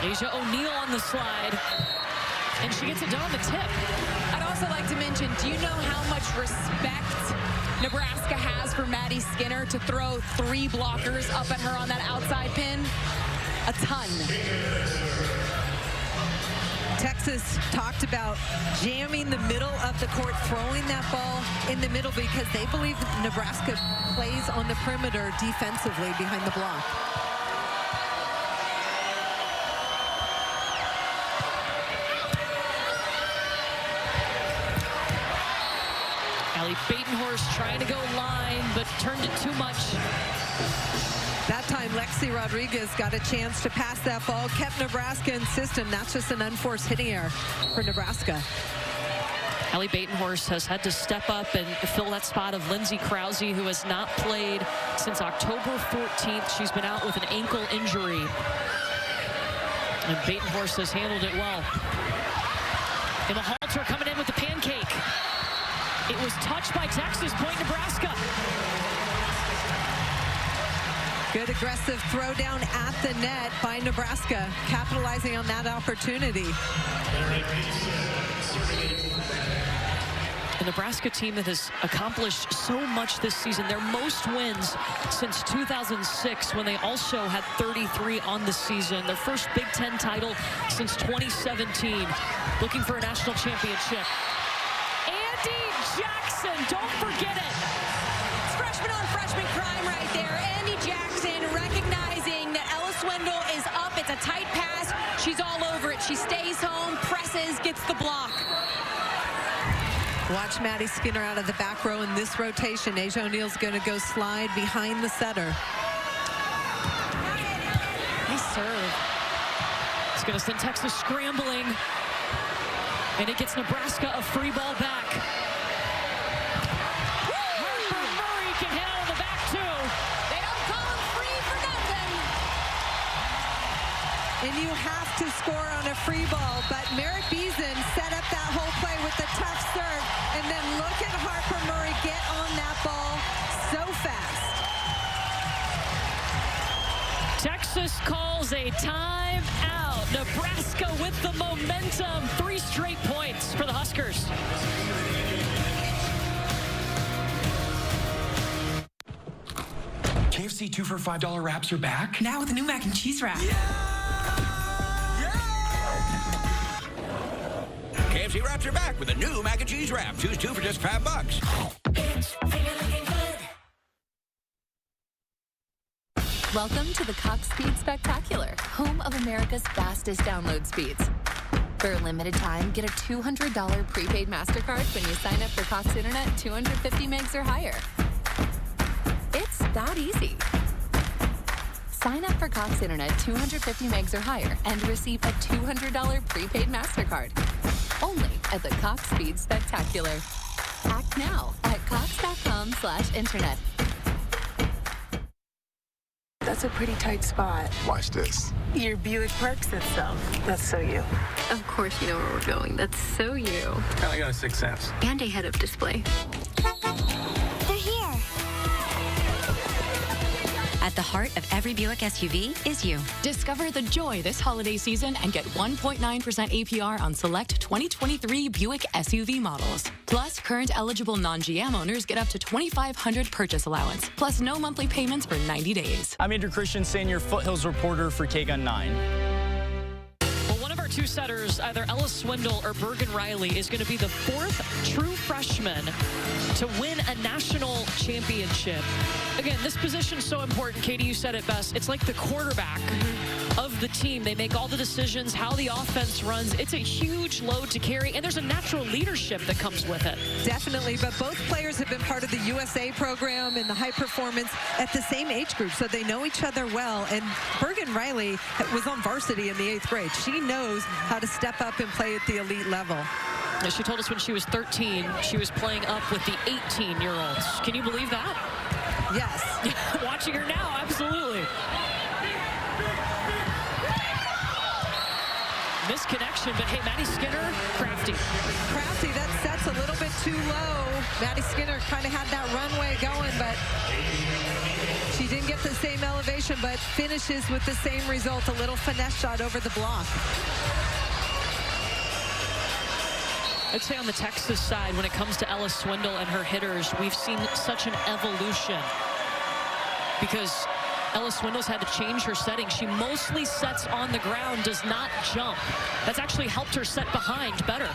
Asia O'Neal on the slide, and she gets it done on the tip. I'd also like to mention, do you know how much respect Nebraska has for Maddie Skinner to throw 3 blockers up at her on that outside pin? A ton. Texas talked about jamming the middle of the court, throwing that ball in the middle because they believe Nebraska plays on the perimeter defensively behind the block. Allie Batenhorst trying to go line, but turned it too much. That time, Lexi Rodriguez got a chance to pass that ball, kept Nebraska in system. That's just an unforced hitting error for Nebraska. Allie Batenhorst has had to step up and fill that spot of Lindsay Krause, who has not played since October 14th. She's been out with an ankle injury. And Batenhorst has handled it well. Emma Halter coming in with the pancake. It was touched by Texas, point Nebraska. Good aggressive throw down at the net by Nebraska, capitalizing on that opportunity. The Nebraska team that has accomplished so much this season, their most wins since 2006 when they also had 33 on the season. Their first Big Ten title since 2017. Looking for a national championship. Andy Jackson, don't forget it. It's freshman on freshman crime right there. Andy Jackson recognizing that Ella Swindle is up. It's a tight pass. She's all over it. She stays home, presses, gets the block. Watch Maddie Skinner out of the back row in this rotation. Asia O'Neal's going to go slide behind the setter. Nice serve. It's going to send Texas scrambling. And it gets Nebraska a free ball back. Harper Murray can hit out of the back, too. They don't call him free for nothing. And you have to score on a free ball, but Merritt Beeson set up that whole play with the tough serve. And then look at Harper Murray get on that ball so fast. Texas calls a timeout. Nebraska with the momentum. 3 straight points for the Huskers. KFC 2 for $5 wraps are back. Now with a new mac and cheese wrap. KFC wraps are back with a new mac and cheese wrap. Choose 2 for just $5. Welcome to the Cox Speed Spectacular, home of America's fastest download speeds. For a limited time, get a $200 prepaid MasterCard when you sign up for Cox Internet 250 megs or higher. It's that easy. Sign up for Cox Internet 250 megs or higher and receive a $200 prepaid MasterCard. Only at the Cox Speed Spectacular. Act now at cox.com/internet. That's a pretty tight spot. Watch this. Your Buick parks itself. That's so you. Of course you know where we're going. That's so you. I got a 6th sense. And a head-up display. They're here. At the heart of every Buick SUV is you. Discover the joy this holiday season and get 1.9% APR on select 2023 Buick SUV models. Plus, current eligible non-GM owners get up to $2,500 purchase allowance, plus no monthly payments for 90 days. I'm Andrew Christensen, your Foothills reporter for K-Gun 9. Well, one of our 2 setters, either Ella Swindle or Bergen Riley, is going to be the 4th true freshman to win a national championship. Again, this position's so important. Katie, you said it best. It's like the quarterback of the team. They make all the decisions, how the offense runs. It's a huge load to carry, and there's a natural leadership that comes with it. Definitely, but both players have been part of the USA program and the high performance at the same age group, so they know each other well. And Bergen Riley was on varsity in the 8th grade. She knows how to step up and play at the elite level. She told us when she was 13, she was playing up with the 18-year-olds. Can you believe that? Yes. Watching her now, absolutely. Misconnection, but hey, Maddie Skinner, crafty. Crafty, that set's a little bit too low. Maddie Skinner kind of had that runway going, but she didn't get the same elevation, but finishes with the same result, a little finesse shot over the block. I'd say on the Texas side, when it comes to Ella Swindle and her hitters, we've seen such an evolution because Ella Swindle's had to change her setting. She mostly sets on the ground, does not jump. That's actually helped her set behind better.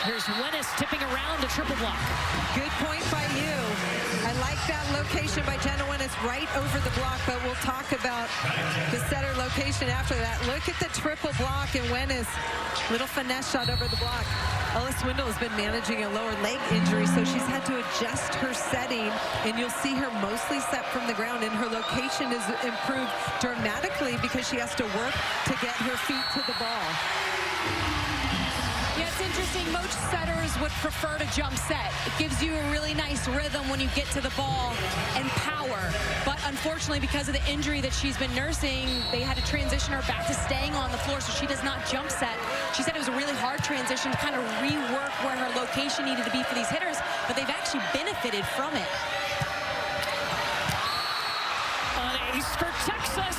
Here's Wennis tipping around a triple block. Good point by you. I like that location by Jenna Wennis right over the block, but we'll talk about the setter location after that. Look at the triple block, and Wennis, little finesse shot over the block. Ella Swindle has been managing a lower leg injury, so she's had to adjust her setting, and you'll see her mostly set from the ground, and her location is improved dramatically because she has to work to get her feet to the ball. Yeah, it's interesting. Most setters would prefer to jump set. It gives you a really nice rhythm when you get to the ball and power. But unfortunately, because of the injury that she's been nursing, they had to transition her back to staying on the floor, so she does not jump set. She said it was a really hard transition to kind of rework where her location needed to be for these hitters, but they've actually benefited from it. An ace for Texas.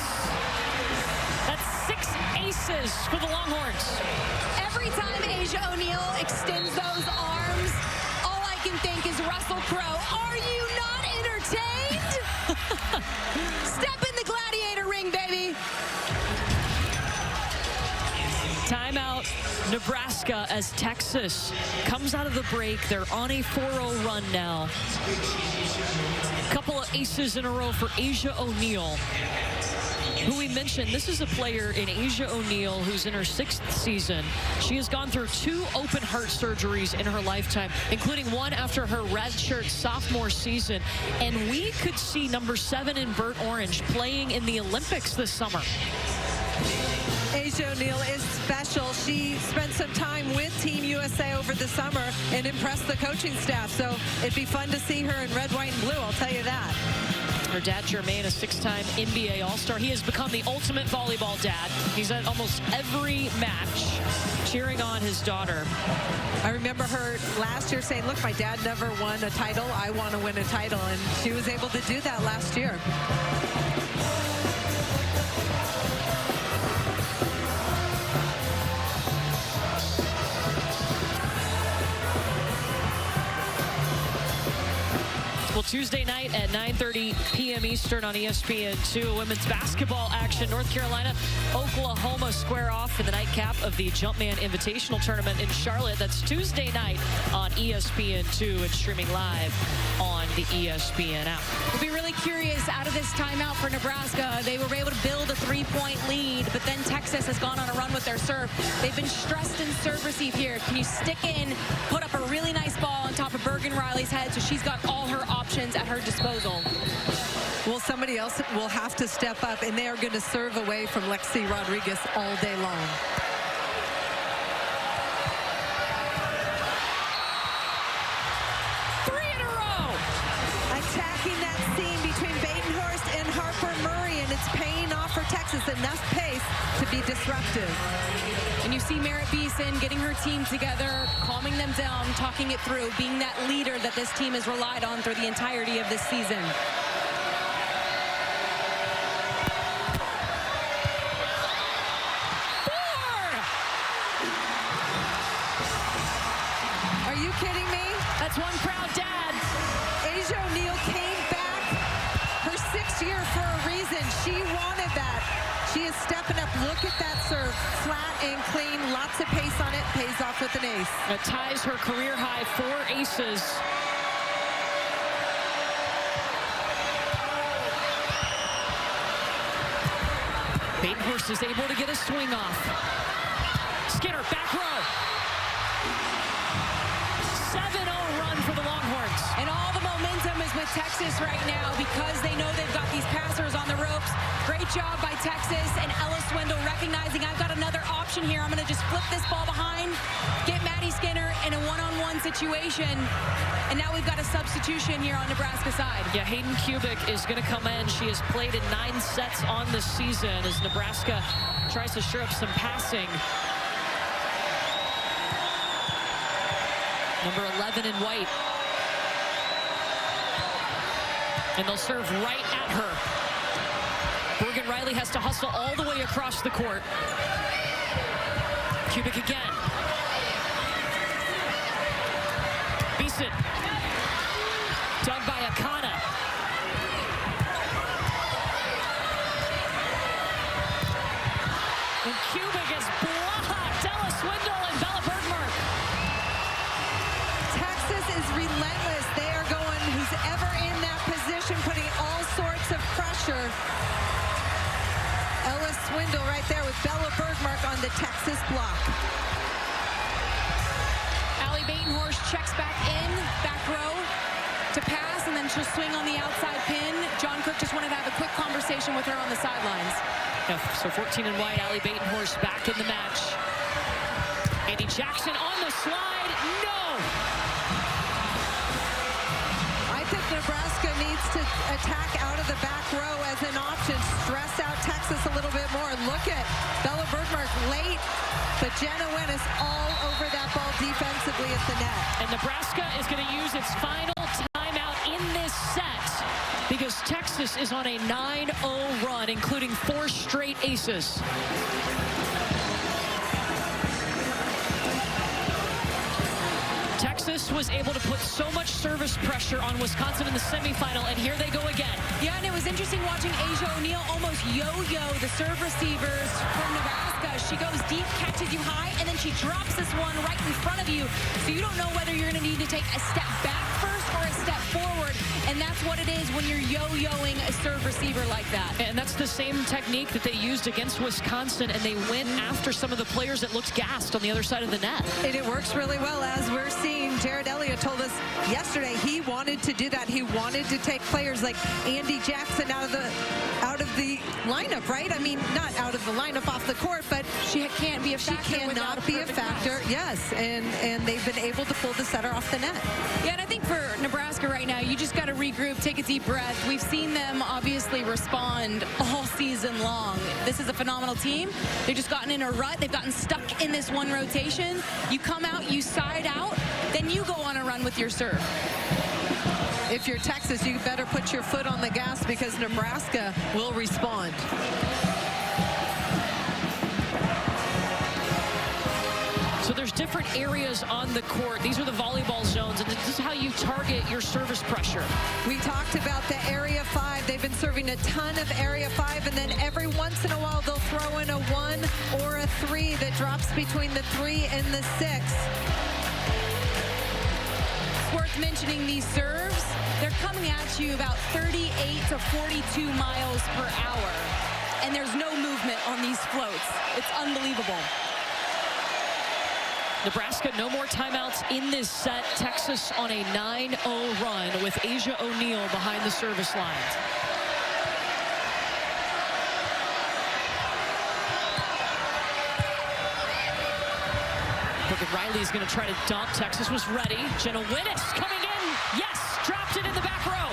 That's 6 aces for the Longhorns. Every time Asia O'Neal extends those arms, all I can think is Russell Crowe. Are you not entertained? Step in the gladiator ring, baby. Timeout, Nebraska, as Texas comes out of the break. They're on a 4-0 run now. Couple of aces in a row for Asia O'Neal, who we mentioned. This is a player in Asia O'Neal who's in her 6th season. She has gone through 2 open heart surgeries in her lifetime, including one after her redshirt sophomore season. And we could see number 7 in Burt Orange playing in the Olympics this summer. Asia O'Neal is special. She spent some time with Team USA over the summer and impressed the coaching staff. So it'd be fun to see her in red, white, and blue, I'll tell you that. Her dad, Jermaine, a 6-time NBA All-Star. He has become the ultimate volleyball dad. He's at almost every match cheering on his daughter. I remember her last year saying, look, my dad never won a title. I want to win a title. And she was able to do that last year. Well, Tuesday night at 9:30 p.m. Eastern on ESPN2, women's basketball action. North Carolina, Oklahoma square off in the nightcap of the Jumpman Invitational Tournament in Charlotte. That's Tuesday night on ESPN2 and streaming live on the ESPN app. We'll be really curious out of this timeout for Nebraska. They were able to build a 3-point lead, but then Texas has gone on a run with their serve. They've been stressed in serve receive here. Can you stick in, put up a really nice ball on top of Bergen Riley's head so she's got all her options at her disposal? Well, somebody else will have to step up, and they are going to serve away from Lexi Rodriguez all day long. Attacking that seam between Batenhorst and Harper Murray, and it's paying off for Texas. Enough pace to be disruptive. And you see Merritt Beeson getting her team together, calming them down, talking it through, being that leader that this team has relied on through the entirety of this season. Are you kidding me? That's one proud dad. Asia O'Neal came back her 6th year for a reason. She wanted that. She is stepping up. Look at that serve. Flat and clean. Lots of pace on it. Pays off with an ace. That ties her career high 4 aces. Batenhorst is able to get a swing off. Skinner, back row. 7-0 run for the Longhorns. And all the momentum is with Texas right now because they know they've got these passers on the ropes. Great job by Texas, and Ella Swindle recognizing I've got another option here. I'm going to just flip this ball behind, get Maddie Skinner in a one-on-one situation, and now we've got a substitution here on Nebraska side. Yeah, Hayden Kubik is going to come in. She has played in 9 sets on the season as Nebraska tries to stir up some passing. Number 11 in white. And they'll serve right at her. Bergen Riley has to hustle all the way across the court. Kubik again. Beeson. Dug by Akana. And Kubik is blocked. Ella Swindle and Bella Bergmark. Texas is relentless. They are going who's ever in that position, putting all sorts of pressure. Ella Swindle right there with Bella Bergmark on the Texas block. Allie Batenhorst checks back in, back row to pass, and then she'll swing on the outside pin. John Cook just wanted to have a quick conversation with her on the sidelines. Yeah, so 14 in white, Allie Batenhorst back in the match. Andy Jackson on the slide. No! I think Nebraska needs to attack out of the back row as an option. Stress out Texas a little bit more. Look at Bella Bergmark late, but Jenna Winnis all over that ball defensively at the net. And Nebraska is going to use its final timeout in this set because Texas is on a 9-0 run, including 4 straight aces. Texas was able to put so much service pressure on Wisconsin in the semifinal, and here they go again. Yeah, and it was interesting watching Asia O'Neal almost yo-yo the serve receivers from Nebraska. She goes deep, catches you high, and then she drops this one right in front of you. So you don't know whether you're going to need to take a step back first or a step forward. And that's what it is when you're yo-yoing a serve receiver like that. And that's the same technique that they used against Wisconsin, and they went after some of the players that looked gassed on the other side of the net. And it works really well, as we're seeing. Jared Elliott told us yesterday he wanted to do that. He wanted to take players like Andy Jackson out of the lineup, right? I mean, not out of the lineup off the court, but she can't be a factor. She cannot be a factor. Yes, and they've been able to pull the setter off the net. Yeah, and I think for Nebraska right now, you just got to regroup, take a a deep breath. We've seen them obviously respond all season long. This is a phenomenal team. They've just gotten in a rut. They've gotten stuck in this one rotation. You come out, you side out, then you go on a run with your serve. If you're Texas, you better put your foot on the gas because Nebraska will respond. So there's different areas on the court. These are the volleyball zones, and this is how you target your service pressure. We talked about the Area 5. They've been serving a ton of Area 5, and then every once in a while they'll throw in a 1 or a 3 that drops between the 3 and the 6. Worth mentioning these serves. They're coming at you about 38 to 42 miles per hour, and there's no movement on these floats. It's unbelievable. Nebraska, no more timeouts in this set. Texas on a 9-0 run with Asia O'Neal behind the service lines. Riley's going to try to dump. Texas was ready. Jenna Winnis coming in. Yes, dropped it in the back row.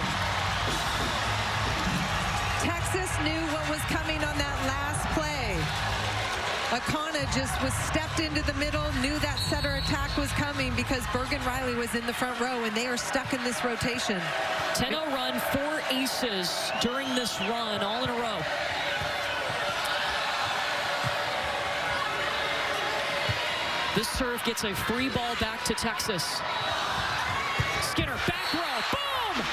Texas knew what was coming on that last play. Akana just was stepped into the middle, knew that setter attack was coming because Bergen Riley was in the front row, and they are stuck in this rotation. 10-0 run, 4 aces during this run, all in a row. This serve gets a free ball back to Texas. Skinner, back row, boom!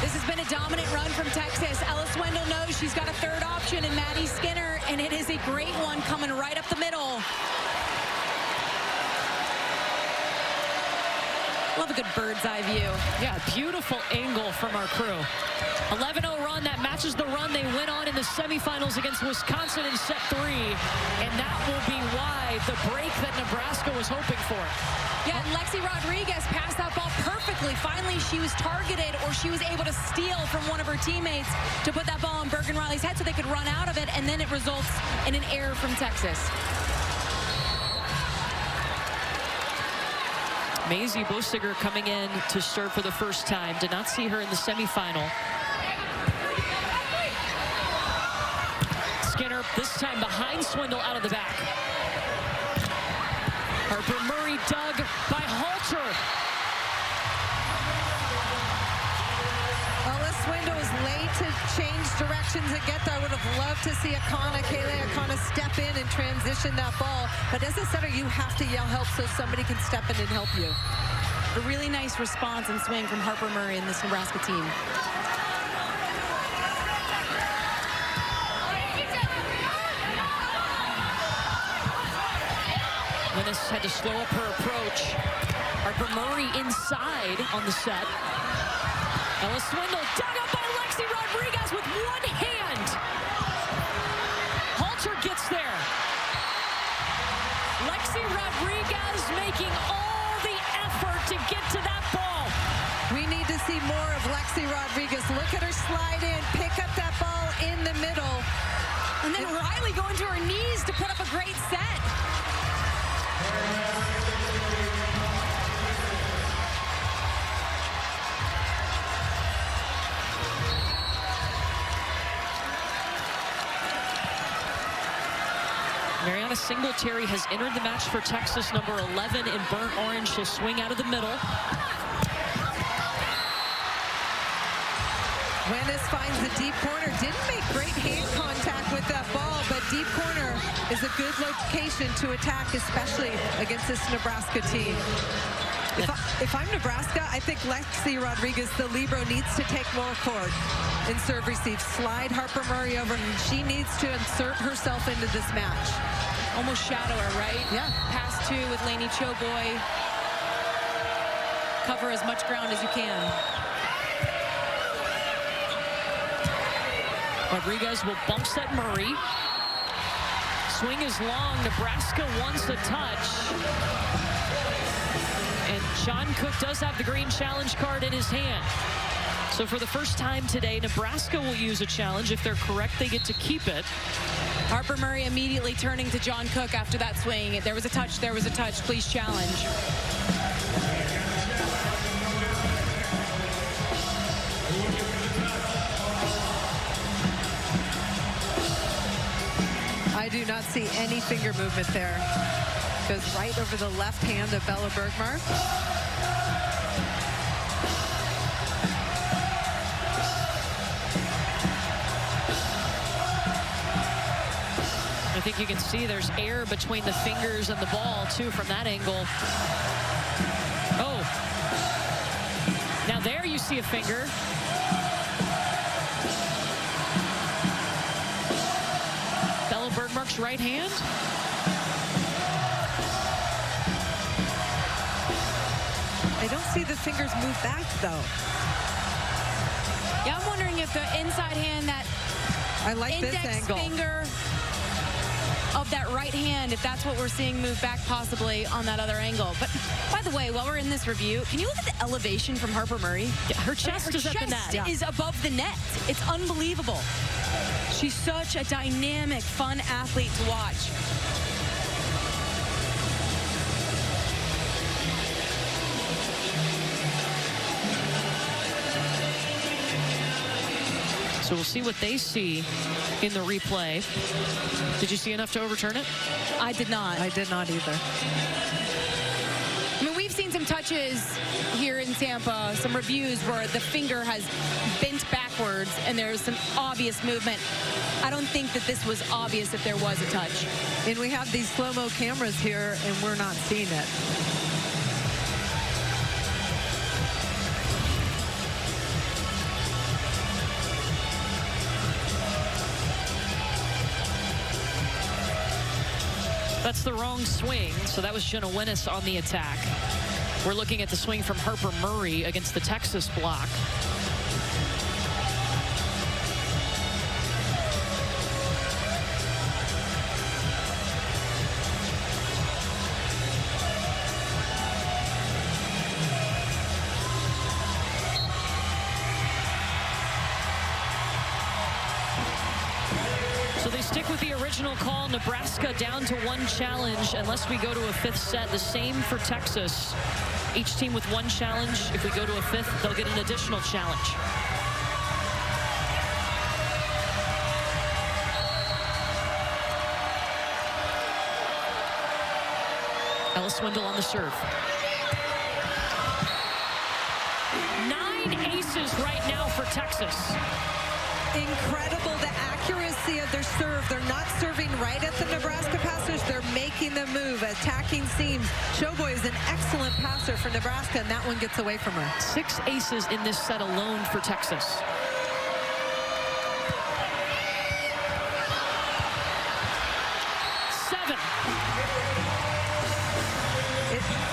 This has been a dominant run from Texas. Ellis Wendell knows she's got a third option in Maddie Skinner, and it is a great one coming right up the middle. Love a good bird's eye view. Yeah, beautiful angle from our crew. 11-0 run, that matches the run they went on in the semifinals against Wisconsin in set 3. And that will be why the break that Nebraska was hoping for. Yeah, and Lexi Rodriguez passed that ball perfectly. Finally, she was targeted, or she was able to steal from one of her teammates to put that ball on Bergen Riley's head so they could run out of it, and then it results in an error from Texas. Maisie Bosiger coming in to serve for the first time. Did not see her in the semifinal. Skinner, this time behind Swindle, out of the back. Harper Murray dug by Halter. Ellis Swindle was late to change directions and get there. I would have loved to see Kaylee Akana step in and transition that ball. But as a setter, you have to yell help so somebody can step in and help you. A really nice response and swing from Harper Murray and this Nebraska team. Winnis had to slow up her approach. Harper Murray inside on the set. Ellis Swindle dug up by Lexi Rodriguez with one hand. Halter gets there. Lexi Rodriguez making all the effort to get to that ball. We need to see more of Lexi Rodriguez. Look at her slide in, pick up that ball in the middle. And then Riley going to her knees to put up a great set. Mariana Singletary has entered the match for Texas, number 11 in burnt orange. She'll swing out of the middle. Winnis finds the deep corner. Didn't make great hand contact with that ball, but deep corner is a good location to attack, especially against this Nebraska team. If I'm Nebraska, I think Lexi Rodriguez, the libero, needs to take more court in serve receive. Slide Harper Murray over. She needs to insert herself into this match. Almost shadow her, right? Yeah. Pass 2 with Lainey Choboy. Cover as much ground as you can. Rodriguez will bump set Murray. Swing is long. Nebraska wants a touch. And John Cook does have the green challenge card in his hand. So for the first time today, Nebraska will use a challenge. If they're correct, they get to keep it. Harper Murray immediately turning to John Cook after that swing. There was a touch, please challenge. I do not see any finger movement there. Goes right over the left hand of Bella Bergmark. I think you can see there's air between the fingers and the ball, too, from that angle. Oh. Now there you see a finger. Bella Bergmark's right hand. I don't see the fingers move back, though. Yeah, I'm wondering if the inside hand, that I like index this angle. finger of that right hand, if that's what we're seeing move back possibly on that other angle. But by the way, while we're in this review, can you look at the elevation from Harper Murray? Yeah, her chest is up the net. Her chest is above the net. It's unbelievable. She's such a dynamic, fun athlete to watch. So we'll see what they see in the replay. Did you see enough to overturn it? I did not. I did not either. I mean, we've seen some touches here in Tampa, some reviews where the finger has bent backwards and there's some obvious movement. I don't think that this was obvious if there was a touch. And we have these slow-mo cameras here, and we're not seeing it. That's the wrong swing, so that was Jenna Winnes on the attack. We're looking at the swing from Harper Murray against the Texas block. Stick with the original call. Nebraska down to 1 challenge unless we go to a 5th set. The same for Texas. Each team with 1 challenge. If we go to a 5th, they'll get an additional challenge. Ella Swindle on the serve. 9 aces right now for Texas. Incredible, the accuracy of their serve. They're not serving right at the Nebraska passers. They're making them move, attacking seams. Showboy is an excellent passer for Nebraska, and that one gets away from her. 6 aces in this set alone for Texas.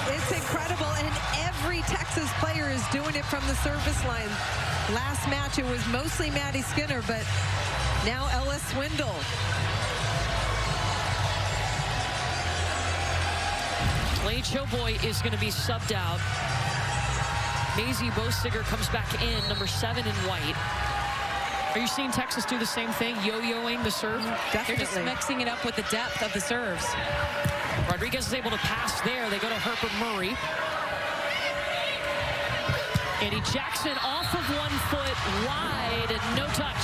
It's incredible, and every Texas player is doing it from the service line. Last match, it was mostly Maddie Skinner, but now Ella Swindle. Lane Showboy is going to be subbed out. Maisie Bostiger comes back in, number 7 in white. Are you seeing Texas do the same thing, yo-yoing the serve? Definitely. They're just mixing it up with the depth of the serves. Rodriguez is able to pass there. They go to Harper Murray. Eddie Jackson off of 1 foot wide and no touch.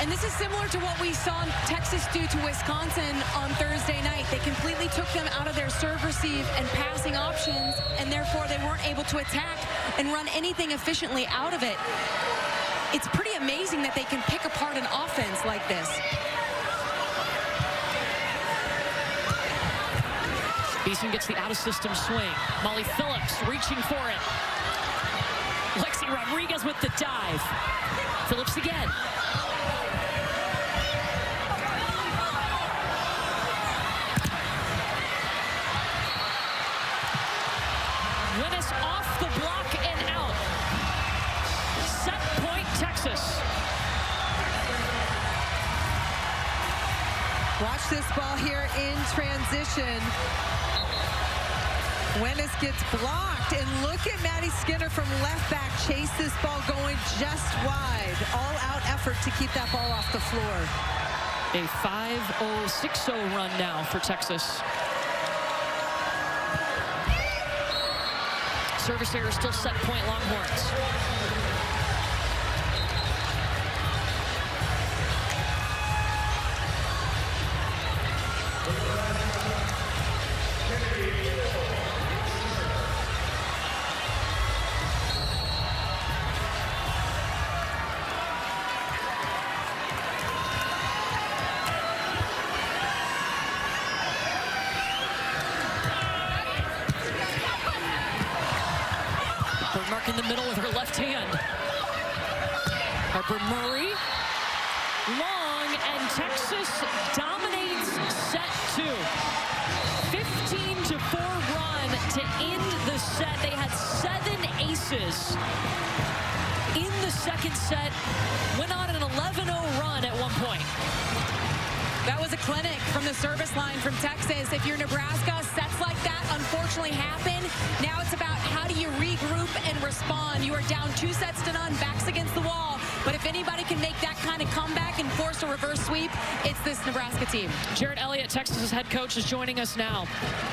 And this is similar to what we saw Texas do to Wisconsin on Thursday night. They completely took them out of their serve, receive, and passing options, and therefore they weren't able to attack and run anything efficiently out of it. It's pretty amazing that they can pick apart an offense like this. Beeson gets the out-of-system swing. Molly Phillips reaching for it. Lexi Rodriguez with the dive. Phillips again. Winnes off the block and out. Set point, Texas. Watch this ball here in transition. Winnes gets blocked, and look at Maddie Skinner from left back chase this ball going just wide. All-out effort to keep that ball off the floor. A 5-0-6-0 run now for Texas. Service error still set point Longhorns. Mark in the middle with her left hand. Harper Murray. Long, and Texas dominates set 2. 15-4 run to end the set. They had 7 aces in the second set. Went on an 11-0 run at one point. That was a clinic from the service line from Texas. If you're Nebraska, sets like that unfortunately happen. Now it's about how do you regroup and respond. You are down 2-0, backs against the wall. But if anybody can make that kind of comeback and force a reverse sweep, it's this Nebraska team. Jared Elliott, Texas's head coach, is joining us now.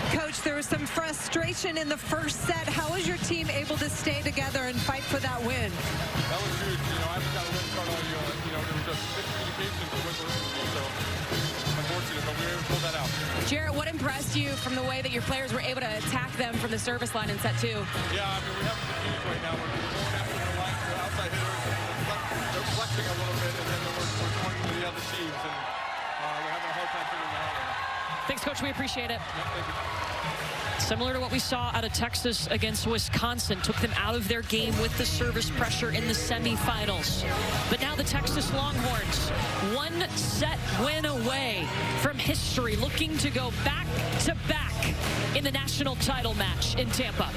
Coach, there was some frustration in the first set. How was your team able to stay together and fight for that win? That was huge. I've got a win start all year. There was just miscommunication with so unfortunate, but we were able to pull that out. Jarrett, what impressed you from the way that your players were able to attack them from the service line in set 2? Yeah, we have the confused right now. We're going after the outside hitters. They're flexing a little bit, and then we're going to the other teams, and we're having a hard time figuring that out. Thanks, Coach. We appreciate it. Yep, thank you. Similar to what we saw out of Texas against Wisconsin, took them out of their game with the service pressure in the semifinals. But now the Texas Longhorns, 1-set win away from history, looking to go back-to-back in the national title match in Tampa.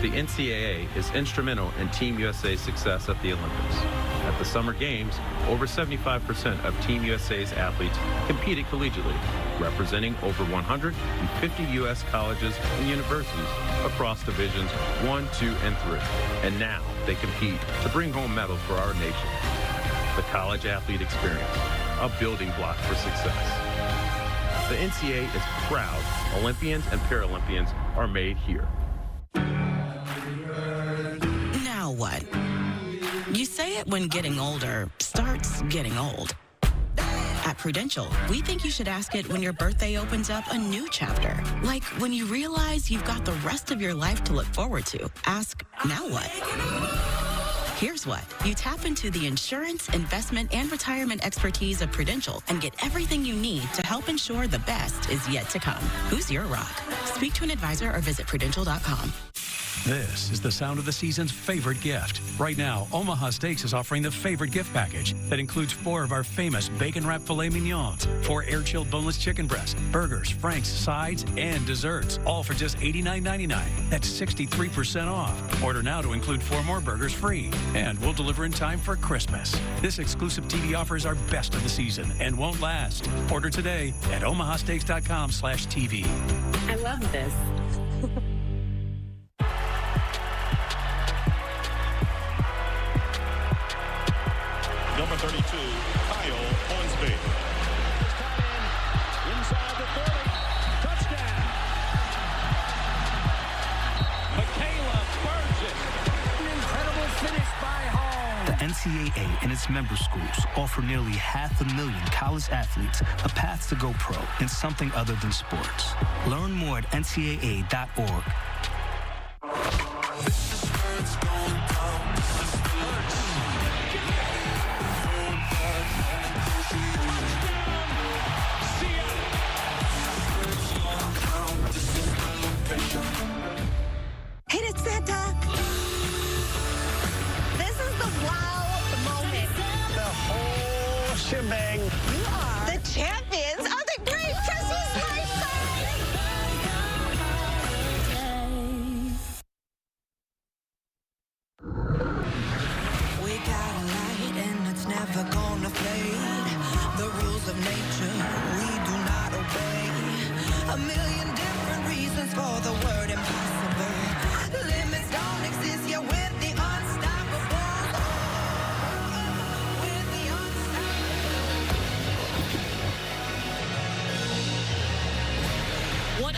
The NCAA is instrumental in Team USA's success at the Olympics. At the Summer Games, over 75% of Team USA's athletes competed collegiately, representing over 150 U.S. colleges and universities across Divisions 1, 2, and 3. And now they compete to bring home medals for our nation. The college athlete experience, a building block for success. The NCAA is proud Olympians and Paralympians are made here. Now what? You say it when getting older starts getting old. At Prudential, we think you should ask it when your birthday opens up a new chapter. Like when you realize you've got the rest of your life to look forward to. Ask, now what? Here's what. You tap into the insurance, investment, and retirement expertise of Prudential and get everything you need to help ensure the best is yet to come. Who's your rock? Speak to an advisor or visit Prudential.com. This is the sound of the season's favorite gift. Right now, Omaha Steaks is offering the favorite gift package that includes 4 of our famous bacon-wrapped filet mignons, 4 air-chilled boneless chicken breasts, burgers, franks, sides, and desserts, all for just $89.99. That's 63% off. Order now to include 4 more burgers free, and we'll deliver in time for Christmas. This exclusive TV offer is our best of the season and won't last. Order today at omahasteaks.com/TV. I love this. Number 32, Kyle Hornsby. Inside the 30. Touchdown. Michaela Burgess. An incredible finish by Hall. The NCAA and its member schools offer nearly 500,000 college athletes a path to go pro in something other than sports. Learn more at ncaa.org. Hit it, Santa! This is the wow moment. The whole shebang. You are the champions of the Great Christmas Lights.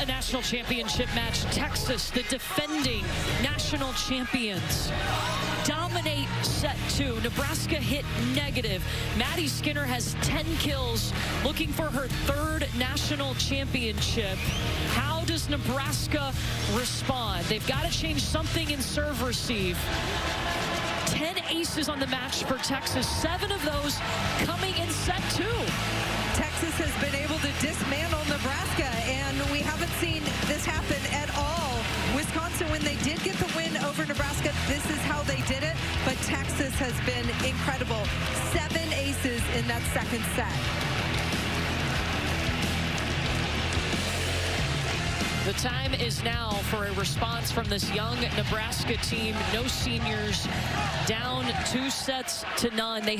a national championship match. Texas, the defending national champions, dominate set 2. Nebraska hit negative. Maddie Skinner has 10 kills, looking for her 3rd national championship. How does Nebraska respond? They've got to change something in serve receive. 10 aces on the match for Texas, 7 of those coming in set 2. Texas has been able to dismantle Nebraska, and we haven't seen this happen at all. Wisconsin, when they did get the win over Nebraska, this is how they did it, but Texas has been incredible. 7 aces in that second set. The time is now for a response from this young Nebraska team. No seniors, down 2 sets to none. They